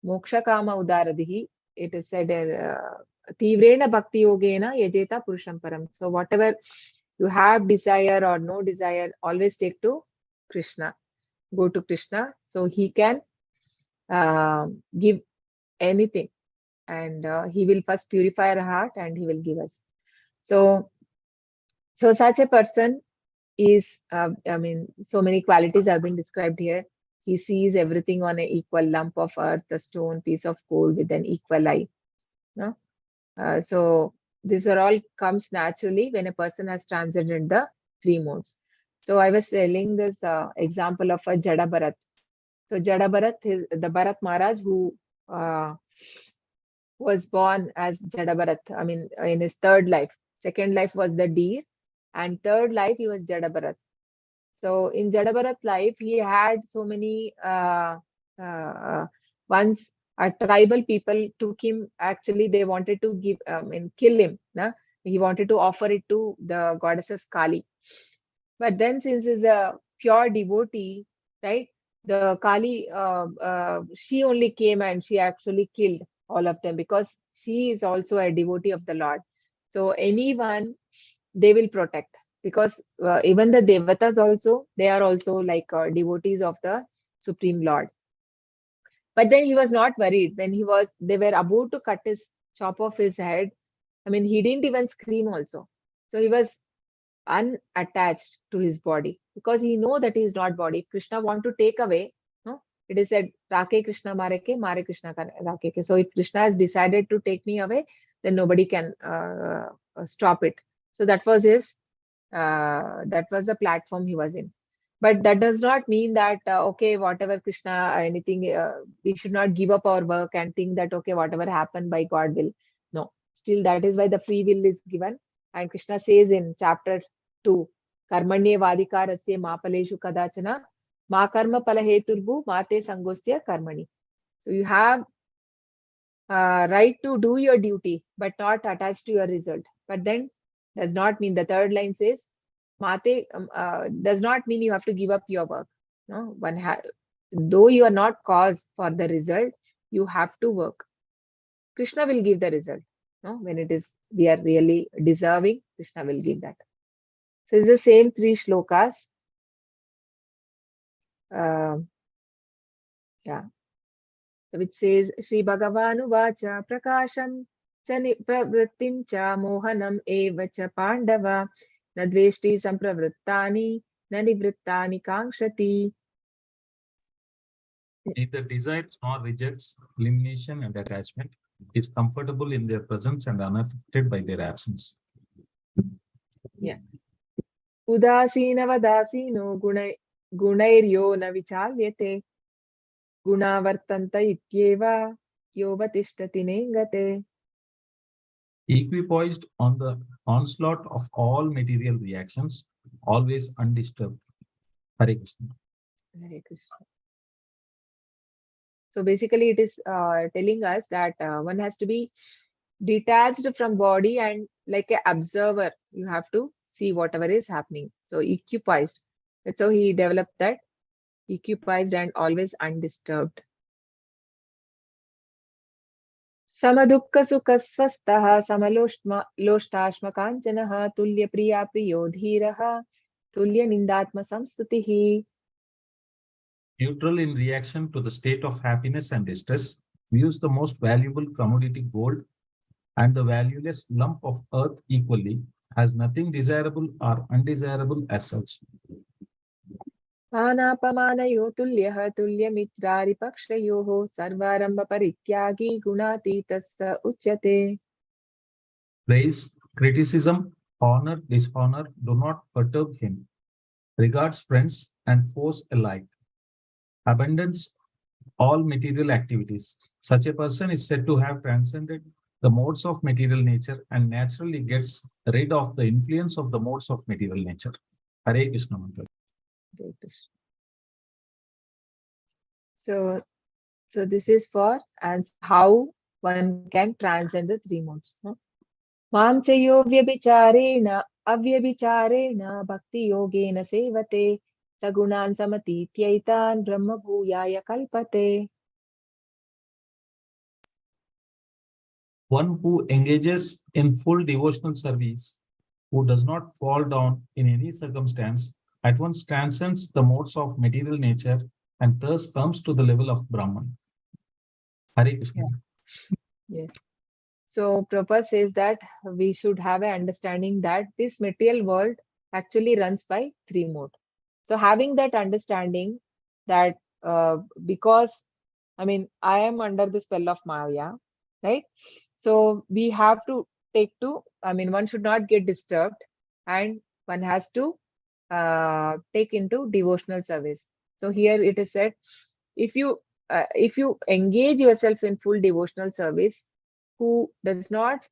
moksha kama udaradihi. It is said tivrena bhakti yogena yajeta purusham param. So whatever you have desire or no desire, always take to Krishna. Go to Krishna, so he can give anything, and he will first purify our heart and he will give us. So such a person is, I mean, so many qualities have been described here. He sees everything on an equal lump of earth, a stone, piece of coal with an equal eye. No? So these are all comes naturally when a person has transcended the three modes. So I was telling this example of a Jada Bharat. So Jada Bharat is the Bharat Maharaj who uh, was born as Jada Bharat. I mean, in his third life. Second life was the deer, and third life he was Jada Bharat. So in Jada Bharat life, he had so many uh, once tribal people took him. Actually, they wanted to give, kill him. Na? He wanted to offer it to the goddesses Kali. But then, since he's a pure devotee, right? The Kali, she only came and she actually killed all of them because she is also a devotee of the Lord. So anyone they will protect, because even the devatas also, they are also like devotees of the Supreme Lord. But then he was not worried when they were about to chop off his head. I mean, he didn't even scream also. So he was unattached to his body because he know that he is not body. If Krishna want to take away, no, it is said, Rake Krishna Mareke, Mare Krishna Rakeke. So if Krishna has decided to take me away, then nobody can stop it. So that was that was the platform he was in. But that does not mean that okay, whatever Krishna anything, we should not give up our work and think that okay, whatever happened by God will. No, still that is why the free will is given. And Krishna says in chapter 2, Karmanye Vadikarasya Mapaleshu Kadachana Ma Karma Palaheturbu Mate Sangosya Karmani. So you have right to do your duty, but not attached to your result. But then does not mean, the third line says, Mate does not mean you have to give up your work. No, though you are not cause for the result, you have to work. Krishna will give the result. No, when it is we are really deserving, Krishna will give that. So it's the same three shlokas. Yeah, which says Shri Bhagavanu Vacha Prakasham cha pravrittim cha mohanam eva cha pandava nadveshti sampravrittani nanivrittani kankshati. Neither desires nor rejects elimination and attachment, is comfortable in their presence and unaffected by their absence. Yeah. Udasinavadasino gunairyo na vichalyate gunavartanta ityeva yovatishtati nengate. Equipoised on the onslaught of all material reactions, always undisturbed. Hare Krishna. Hare Krishna. So basically it is telling us that one has to be detached from body and like an observer, you have to see whatever is happening. So equipoised. That's how he developed that. Equipoised and always undisturbed. Samadukka sukha swastha samaloshtaashma kanchanaha tulya priya priyo dhiraha tulya nindatma samstutihi. Neutral in reaction to the state of happiness and distress, views the most valuable commodity gold and the valueless lump of earth equally, has nothing desirable or undesirable as such. मानापमानयो तुल्यः तुल्यमित्रारिपक्षयोः सर्वारम्भपरित्यागी गुणातीतः स उच्यते. Praise, criticism, honor, dishonor do not perturb him. Regards friends and foes alike. Abandons all material activities. Such a person is said to have transcended the modes of material nature and naturally gets rid of the influence of the modes of material nature. Hare Krishna Mantra. So this is for and how one can transcend the three modes. Mam chayo vyabicharena avyabicharena bhakti yogena sevate sagunan samatityayitan brahma bhuyaya kalpate. One who engages in full devotional service, who does not fall down in any circumstance, at once transcends the modes of material nature and thus comes to the level of Brahman. Hare Krishna. Yes. So Prabhupada says that we should have an understanding that this material world actually runs by three modes. So having that understanding that because I mean I am under the spell of Maya, right? So we have to one should not get disturbed and one has to take into devotional service. So here it is said, if you engage yourself in full devotional service, who does not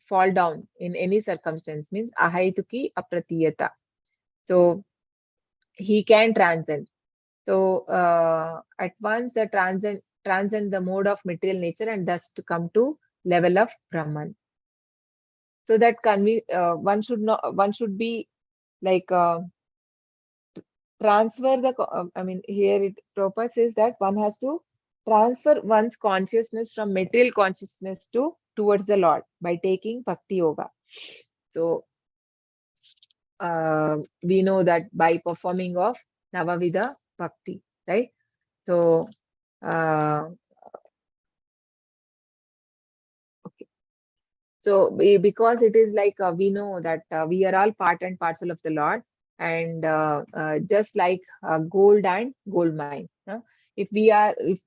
fall down in any circumstance, means ahaituki apratiyata. So he can transcend. So at once the transcend the mode of material nature and thus to come to level of Brahman. So that one should be like transfer the here it proposes that one has to transfer one's consciousness from material consciousness towards the Lord by taking bhakti yoga. So we know that by performing of Navavida Bhakti, right? So okay. So because it is like we know that we are all part and parcel of the Lord, and just like gold and gold mine. If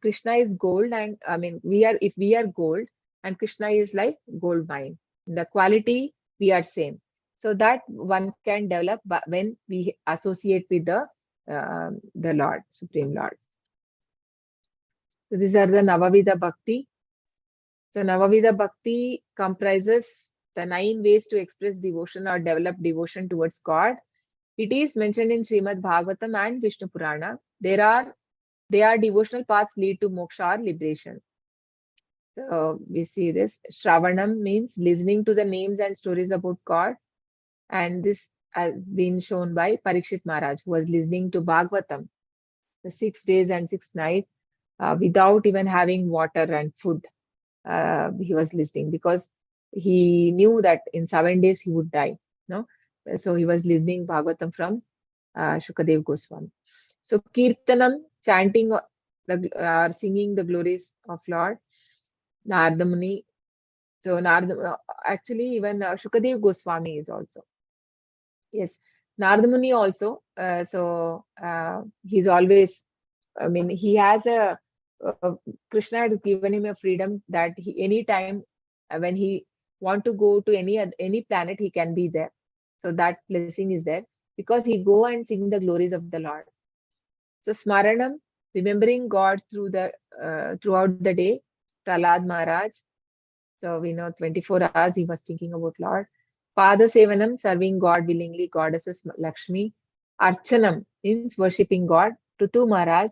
Krishna is gold and if we are gold and Krishna is like gold mine, the quality we are same. So that one can develop when we associate with the Lord, Supreme Lord. So these are the Navavida Bhakti. So Navavida Bhakti comprises the 9 ways to express devotion or develop devotion towards God. It is mentioned in Srimad Bhagavatam and Vishnu Purana. They are devotional paths lead to moksha or liberation. So we see this. Shravanam means listening to the names and stories about God. And this has been shown by Parikshit Maharaj, who was listening to Bhagavatam the 6 days and 6 nights without even having water and food. He was listening because he knew that in 7 days he would die. No, so he was listening Bhagavatam from Shukadev Goswami. So Kirtanam, chanting or singing the glories of Lord. Narada Muni. So Narada, actually even Shukadev Goswami is also. Yes, Narada Muni also. He's always, I mean, he has uh, Krishna had given him a freedom that he anytime when he want to go to any planet, he can be there. So that blessing is there because he go and sing the glories of the Lord. So Smaranam, remembering God throughout the day. Prahlad Maharaj. So we know 24 hours he was thinking about Lord. Pada Sevanam, serving God willingly, goddesses Lakshmi. Archanam means worshipping God. Tutu Maharaj.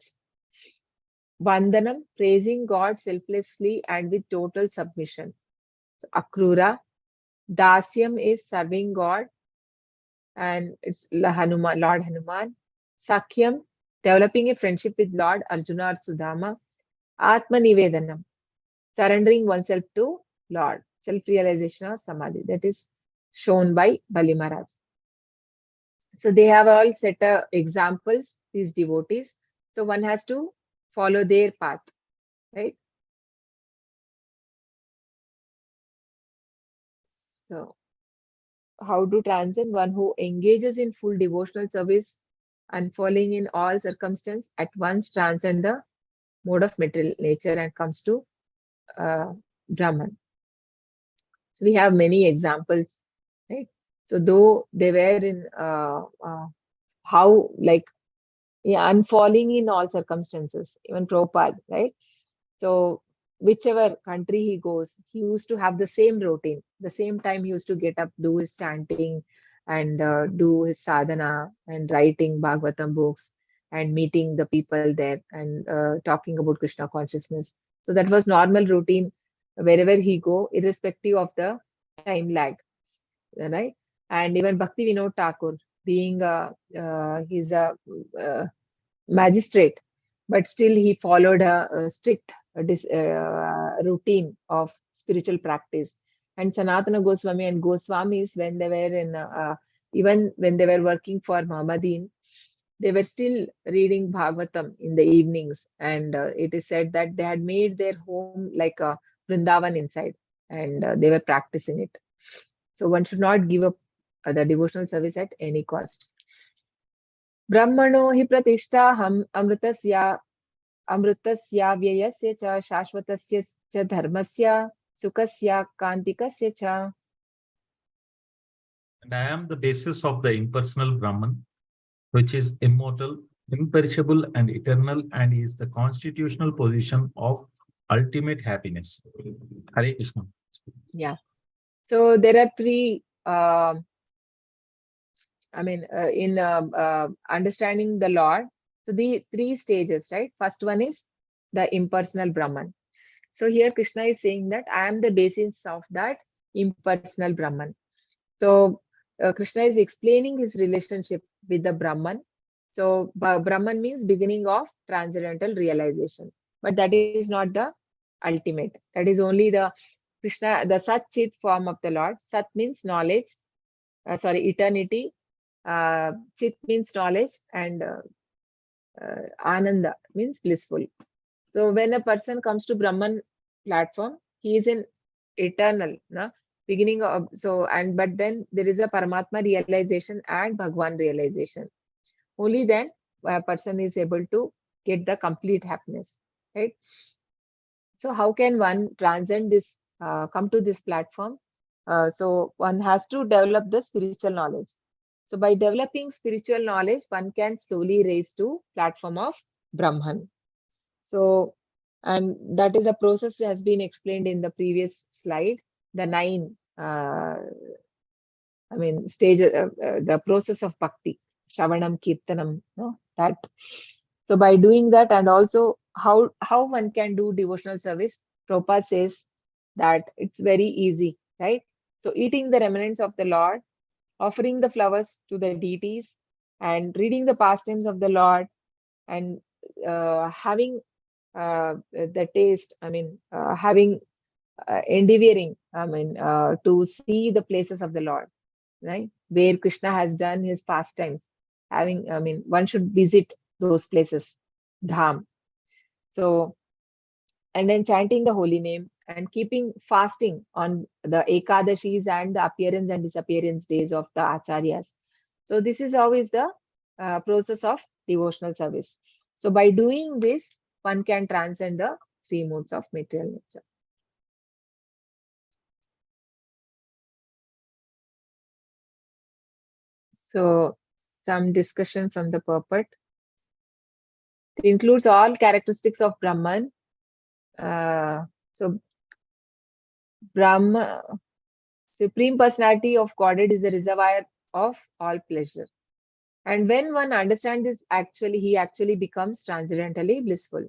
Vandanam, praising God selflessly and with total submission. So Akrura. Dasyam is serving God and it's Lord Hanuman. Sakyam, developing a friendship with Lord Arjuna or Sudama. Atma Nivedanam, surrendering oneself to Lord, self-realization or samadhi. That is shown by Bali Maharaj. So they have all set examples, these devotees. So one has to follow their path, right? So how to transcend? One who engages in full devotional service and falling in all circumstance at once transcend the mode of material nature and comes to Brahman. We have many examples, right? So though they were in how like unfalling in all circumstances, even Prabhupada, right? So whichever country he goes, he used to have the same routine. The same time he used to get up, do his chanting, and do his sadhana and writing Bhagavatam books and meeting the people there and talking about Krishna consciousness. So that was normal routine wherever he go, irrespective of the time lag, right? And even Bhakti Vinod Thakur, being he's a magistrate, but still he followed a strict routine of spiritual practice. And Sanatana Goswami and Goswamis, when they were even when they were working for Muhammadin, they were still reading Bhagavatam in the evenings. And it is said that they had made their home like a Vrindavan inside, and they were practicing it. So one should not give up the devotional service at any cost. Brahmano hi pratishthaham amritasya cha shashvatasya cha dharmasya sukasya kantikasya cha. And I am the basis of the impersonal Brahman, which is immortal, imperishable, and eternal, and is the constitutional position of ultimate happiness. Hare Krishna. Yeah. So there are three, in understanding the Lord. So the three stages, right? First one is the impersonal Brahman. So here Krishna is saying that I am the basis of that impersonal Brahman. So Krishna is explaining his relationship with the Brahman. So Brahman means beginning of transcendental realization, but that is not the ultimate. That is only the Krishna, the Sat Chit form of the Lord. Sat means knowledge, eternity. Chit means knowledge, and Ananda means blissful. So when a person comes to Brahman platform, he is in eternal, no? Beginning of, so, and but then there is a Paramatma realization and Bhagwan realization. Only then a person is able to get the complete happiness, right? So how can one transcend this, come to this platform? So one has to develop the spiritual knowledge. So by developing spiritual knowledge, one can slowly raise to platform of Brahman. So, and that is a process that has been explained in the previous slide, the 9, stage, the process of bhakti, Shravanam, Kirtanam, no, that. So by doing that, and also how one can do devotional service, Prabhupada says that it's very easy, right? So eating the remnants of the Lord, offering the flowers to the deities, and reading the pastimes of the Lord, and having the taste, having endeavoring, to see the places of the Lord, right? Where Krishna has done his pastimes. One should visit those places, dham. So, and then chanting the holy name and keeping fasting on the Ekadashis and the appearance and disappearance days of the Acharyas. So this is always the process of devotional service. So by doing this, one can transcend the three modes of material nature. So some discussion from the purport. It includes all characteristics of Brahman. So Brahma, Supreme Personality of Godhead, is the reservoir of all pleasure. And when one understands this, he actually becomes transcendently blissful.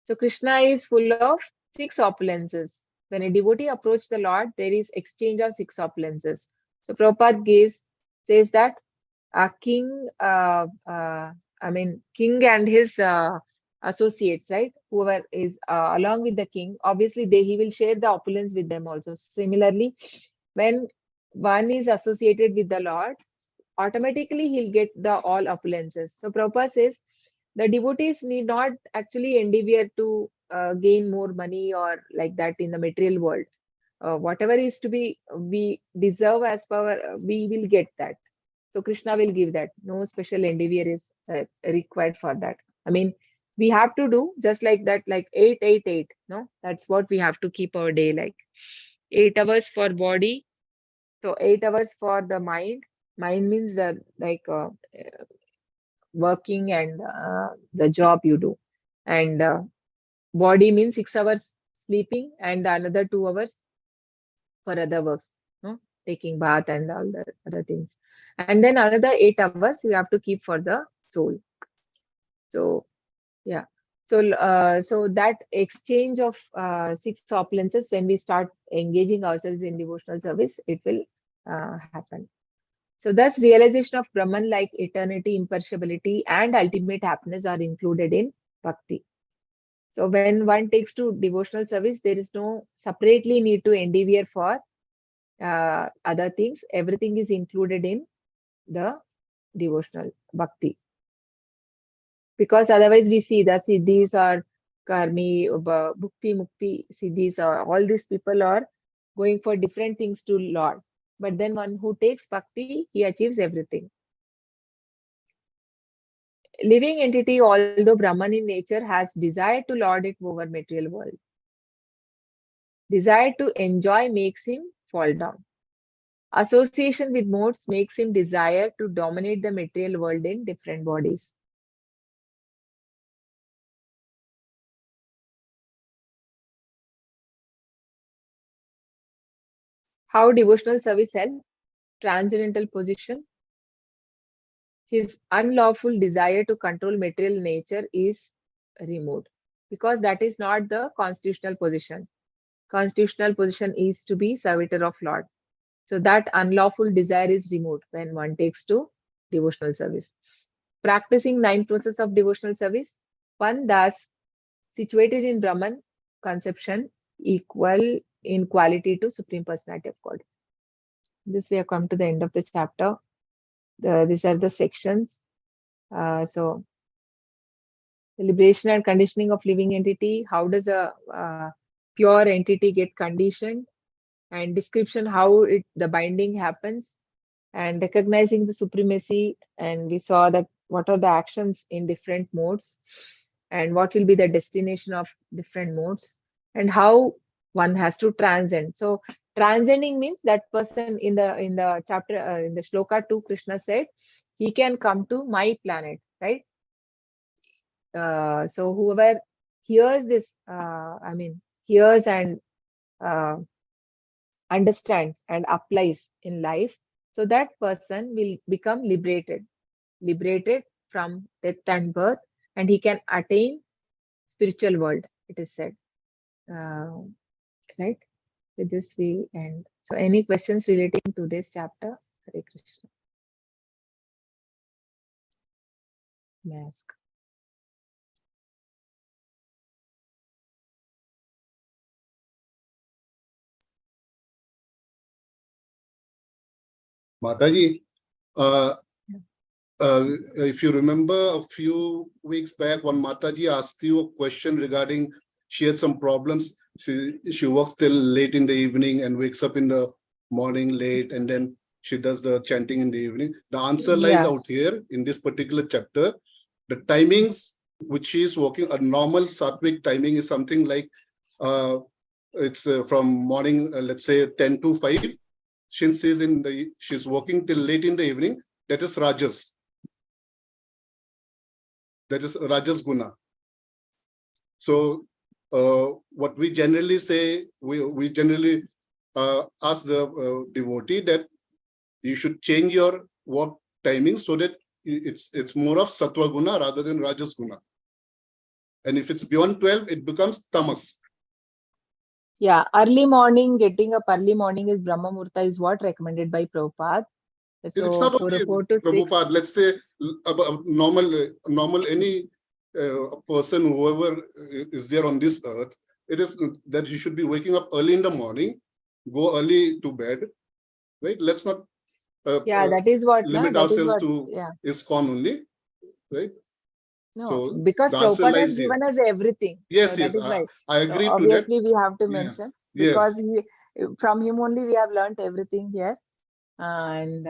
So Krishna is full of six opulences. When a devotee approaches the Lord, there is exchange of six opulences. So Prabhupada says that a king, king and his associates, right? Whoever is along with the king, obviously he will share the opulence with them also. Similarly, when one is associated with the Lord, automatically he'll get the all opulences. So Prabhupada says the devotees need not actually endeavor to gain more money or like that in the material world. Whatever is to be, we deserve as per, we will get that. So Krishna will give that. No special endeavor is required for that. I mean, we have to do just like that, like 8, 8, 8. No, that's what we have to keep our day like. 8 hours for body, so 8 hours for the mind. Mind means working and the job you do, and body means 6 hours sleeping and another 2 hours for other works, no? Taking bath and all the other things, and then another 8 hours you have to keep for the soul. So yeah, so that exchange of six opulences, when we start engaging ourselves in devotional service, it will happen. So thus realization of Brahman like eternity, imperishability, and ultimate happiness are included in bhakti. So when one takes to devotional service, there is no separately need to endeavor for other things. Everything is included in the devotional bhakti. Because otherwise we see the siddhis or karmi, bhukti, mukti, siddhis, all these people are going for different things to Lord. But then one who takes bhakti, he achieves everything. Living entity, although Brahman in nature, has desire to lord it over material world. Desire to enjoy makes him fall down. Association with modes makes him desire to dominate the material world in different bodies. How devotional service helps? Transcendental position. His unlawful desire to control material nature is removed, because that is not the constitutional position. Constitutional position is to be servitor of Lord. So that unlawful desire is removed when one takes to devotional service. Practicing 9 process of devotional service, one thus situated in Brahman conception, equal in quality to Supreme Personality of God. This we have come to the end of the chapter. These are the sections. So the liberation and conditioning of living entity. How does a pure entity get conditioned? And description how the binding happens, and recognizing the supremacy. And we saw that what are the actions in different modes, and what will be the destination of different modes, and how one has to transcend. So transcending means that person in the chapter in the shloka 2, Krishna said he can come to my planet, right? So whoever hears this, hears and uh, understands and applies in life, so that person will become liberated from death and birth, and he can attain spiritual world, it is said. uh, right, with this we end. So any questions relating to this chapter? Hare Krishna. May I ask? Mataji, if you remember a few weeks back, one Mataji asked you a question regarding she had some problems. She works till late in the evening and wakes up in the morning late, and then she does the chanting in the evening. The answer lies Yeah. out here in this particular chapter. The timings which she is working, a normal Sattvic timing is something like it's from morning, let's say 10 to 5. Since she's working till late in the evening, that is Rajas. That is Rajas Guna. So what we generally say, we generally ask the devotee that you should change your work timing so that it's more of Sattva Guna rather than Rajas Guna. And if it's beyond 12, it becomes Tamas. Yeah, early morning, getting up early morning is Brahma Murta is what recommended by Prabhupada. So It's not for only 4 to 6. Prabhupada, let's say normal any person, whoever is there on this earth, it is that you should be waking up early in the morning, go early to bed, right? Let's not that is what limit ourselves to ISKCON only, right? No, so because the answer Prabhupada has lies here. given us everything. Yes, so that yes, is why. I agree to that. Obviously, we have to Yes, mention yes. because from him only we have learnt everything here. And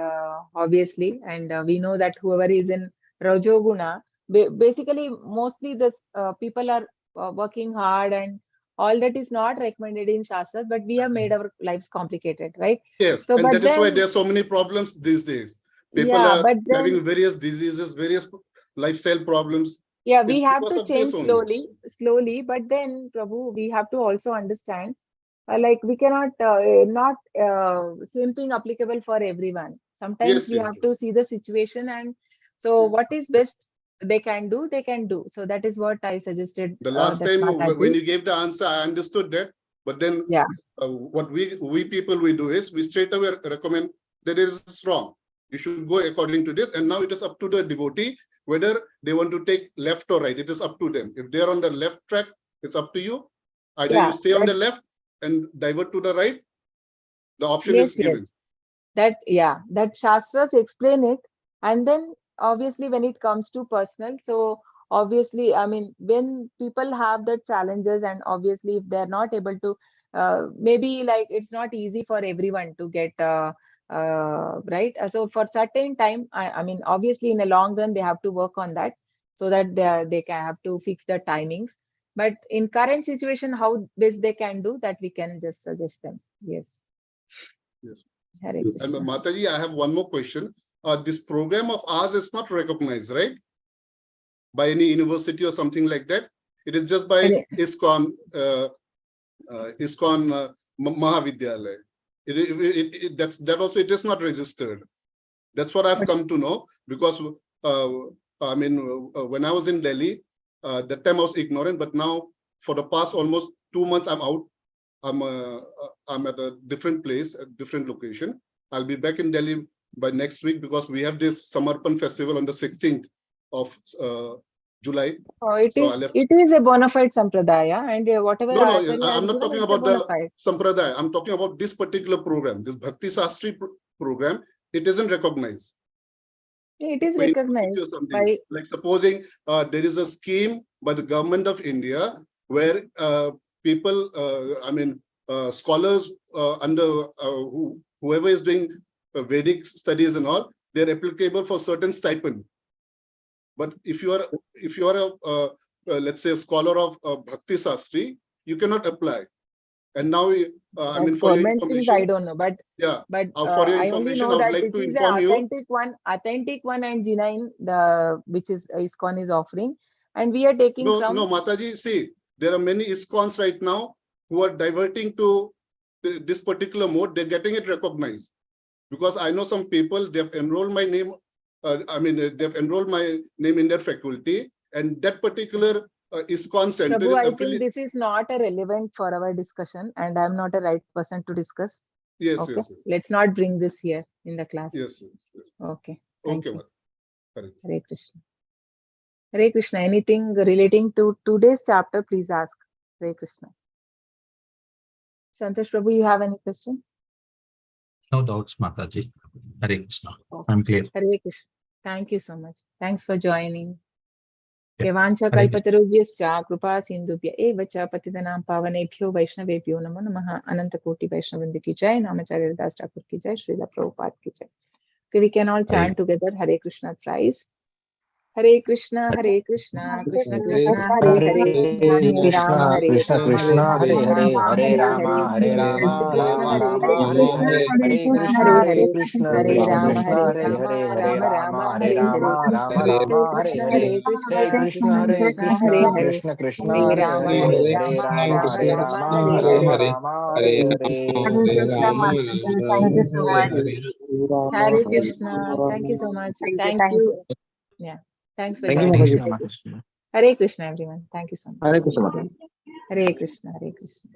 obviously, and we know that whoever is in Rajoguna, basically, mostly the people are working hard, and all that is not recommended in Shastras, but we have made our lives complicated, right? Yes, So, and but that is why then, there are so many problems these days. People yeah, are but then, having various diseases, various lifestyle problems. yeah, we It's have because to of this change only. slowly. But then, Prabhu, we have to also understand, like we cannot not same thing applicable for everyone. Sometimes Yes, we yes. have to see the situation, and so Yes. what is best they can do. So that is what I suggested. The last that time Mataji. when you gave the answer, I understood that. But then Yeah. What we people we do is we straight away recommend that it is wrong. You should go according to this. And now it is up to the devotee whether they want to take left or right. It is up to them. If they are on the left track, it's up to you. Either you stay on the left and divert to the right. The option is given. That Shastras explain it, and then obviously when it comes to personal, so obviously, I mean, when people have the challenges, and obviously if they're not able to, maybe like it's not easy for everyone to get right. So for certain time, I mean, obviously in the long run they have to work on that, so that they can have to fix the timings. But in current situation, how best they can do that, we can just suggest them. Yes. Yes. Hare And Krishna. Mataji, I have one more question. This program of ours is not recognized, right? By any university or something like that. It is just by ISKCON, ISKCON Mahavidyalaya. That also it is not registered. That's what I've come to know, because I mean, when I was in Delhi, that time I was ignorant, but now for the past almost 2 months, I'm out. I'm at a different place, a different location. I'll be back in Delhi by next week because we have this Samarpan festival on the 16th of July. It is a bona fide sampradaya, and whatever I'm not talking about the sampradaya. I'm talking about this particular program, this Bhakti Sastri program. It isn't recognized. It is recognized by, like supposing there is a scheme by the government of India where people, I mean, scholars under whoever is doing Vedic studies and all, they're applicable for certain stipend. But if you are a let's say a scholar of Bhakti Sastri, you cannot apply. And now, I mean, for your information, I don't know, but yeah, but for your I only information, know I would that like to this is inform the you. authentic one, and G9, which is ISKCON is offering, and we are taking from. No, Mataji, see, there are many ISKCONs right now who are diverting to this particular mode. They're getting it recognized, because I know some people, they've enrolled my name. I mean, they've enrolled my name in their faculty, and that particular ISKCON center Prabhu, is I think this is not a relevant for our discussion, and I'm not a right person to discuss. Yes, okay. yes. Let's not bring this here in the class. Yes, yes. Okay. Okay, Hare Krishna. Hare Krishna. Anything relating to today's chapter, please ask. Hare Krishna. Santosh Prabhu, you have any question? No doubts, Mataji. Hare Krishna. I'm clear. Hare Krishna. Thank you so much. Thanks for joining. Yeah. Kevancha Hare Krishna. kalpatarubhyascha kripa sindhubhya eva cha patitanam pavanebhyo vaishnavebhyo namo namaha. Ananta koti Vaishnavrinda ki jai. Namacharya Das Thakur ki jai. Srila Prabhupada ki jai. Okay, we can all chant together Hare Krishna thrice. Hare Krishna, Krishna Krishna, Hare Hare, Hare Rama, Krishna Rama, Krishna, Hare Rama, Hare, Hare Hare Rama, Hare Rama, Krishna, Rama Hare Rama, Hare Krishna, Hare, Hare Krishna, Hare Hare Hare, Krishna, Hare Krishna Rama, Krishna, Hare Hare Rama, Hare, Hare Rama Rama, Rama, Hare Hare Hare, Rama, Rama Hare Rama, Hare Krishna, Hare, Hare Krishna, Krishna Hare Krishna, Hare Krishna, Hare, Krishna Krishna, Hare Hare Rama, Hare, Hare Hare Rama, Rama, Rama Hare Rama, Rama, Hare Hare. Rama Rama, Hare Hare. Hare Rama, Hare Hare Hare. Hare Krishna. Thank you so much. Thank you. Yeah. Thanks for Thank you, joining. Mataji. Hare Krishna, everyone. Thank you so much. Hare Krishna. Hare Krishna, Hare Krishna.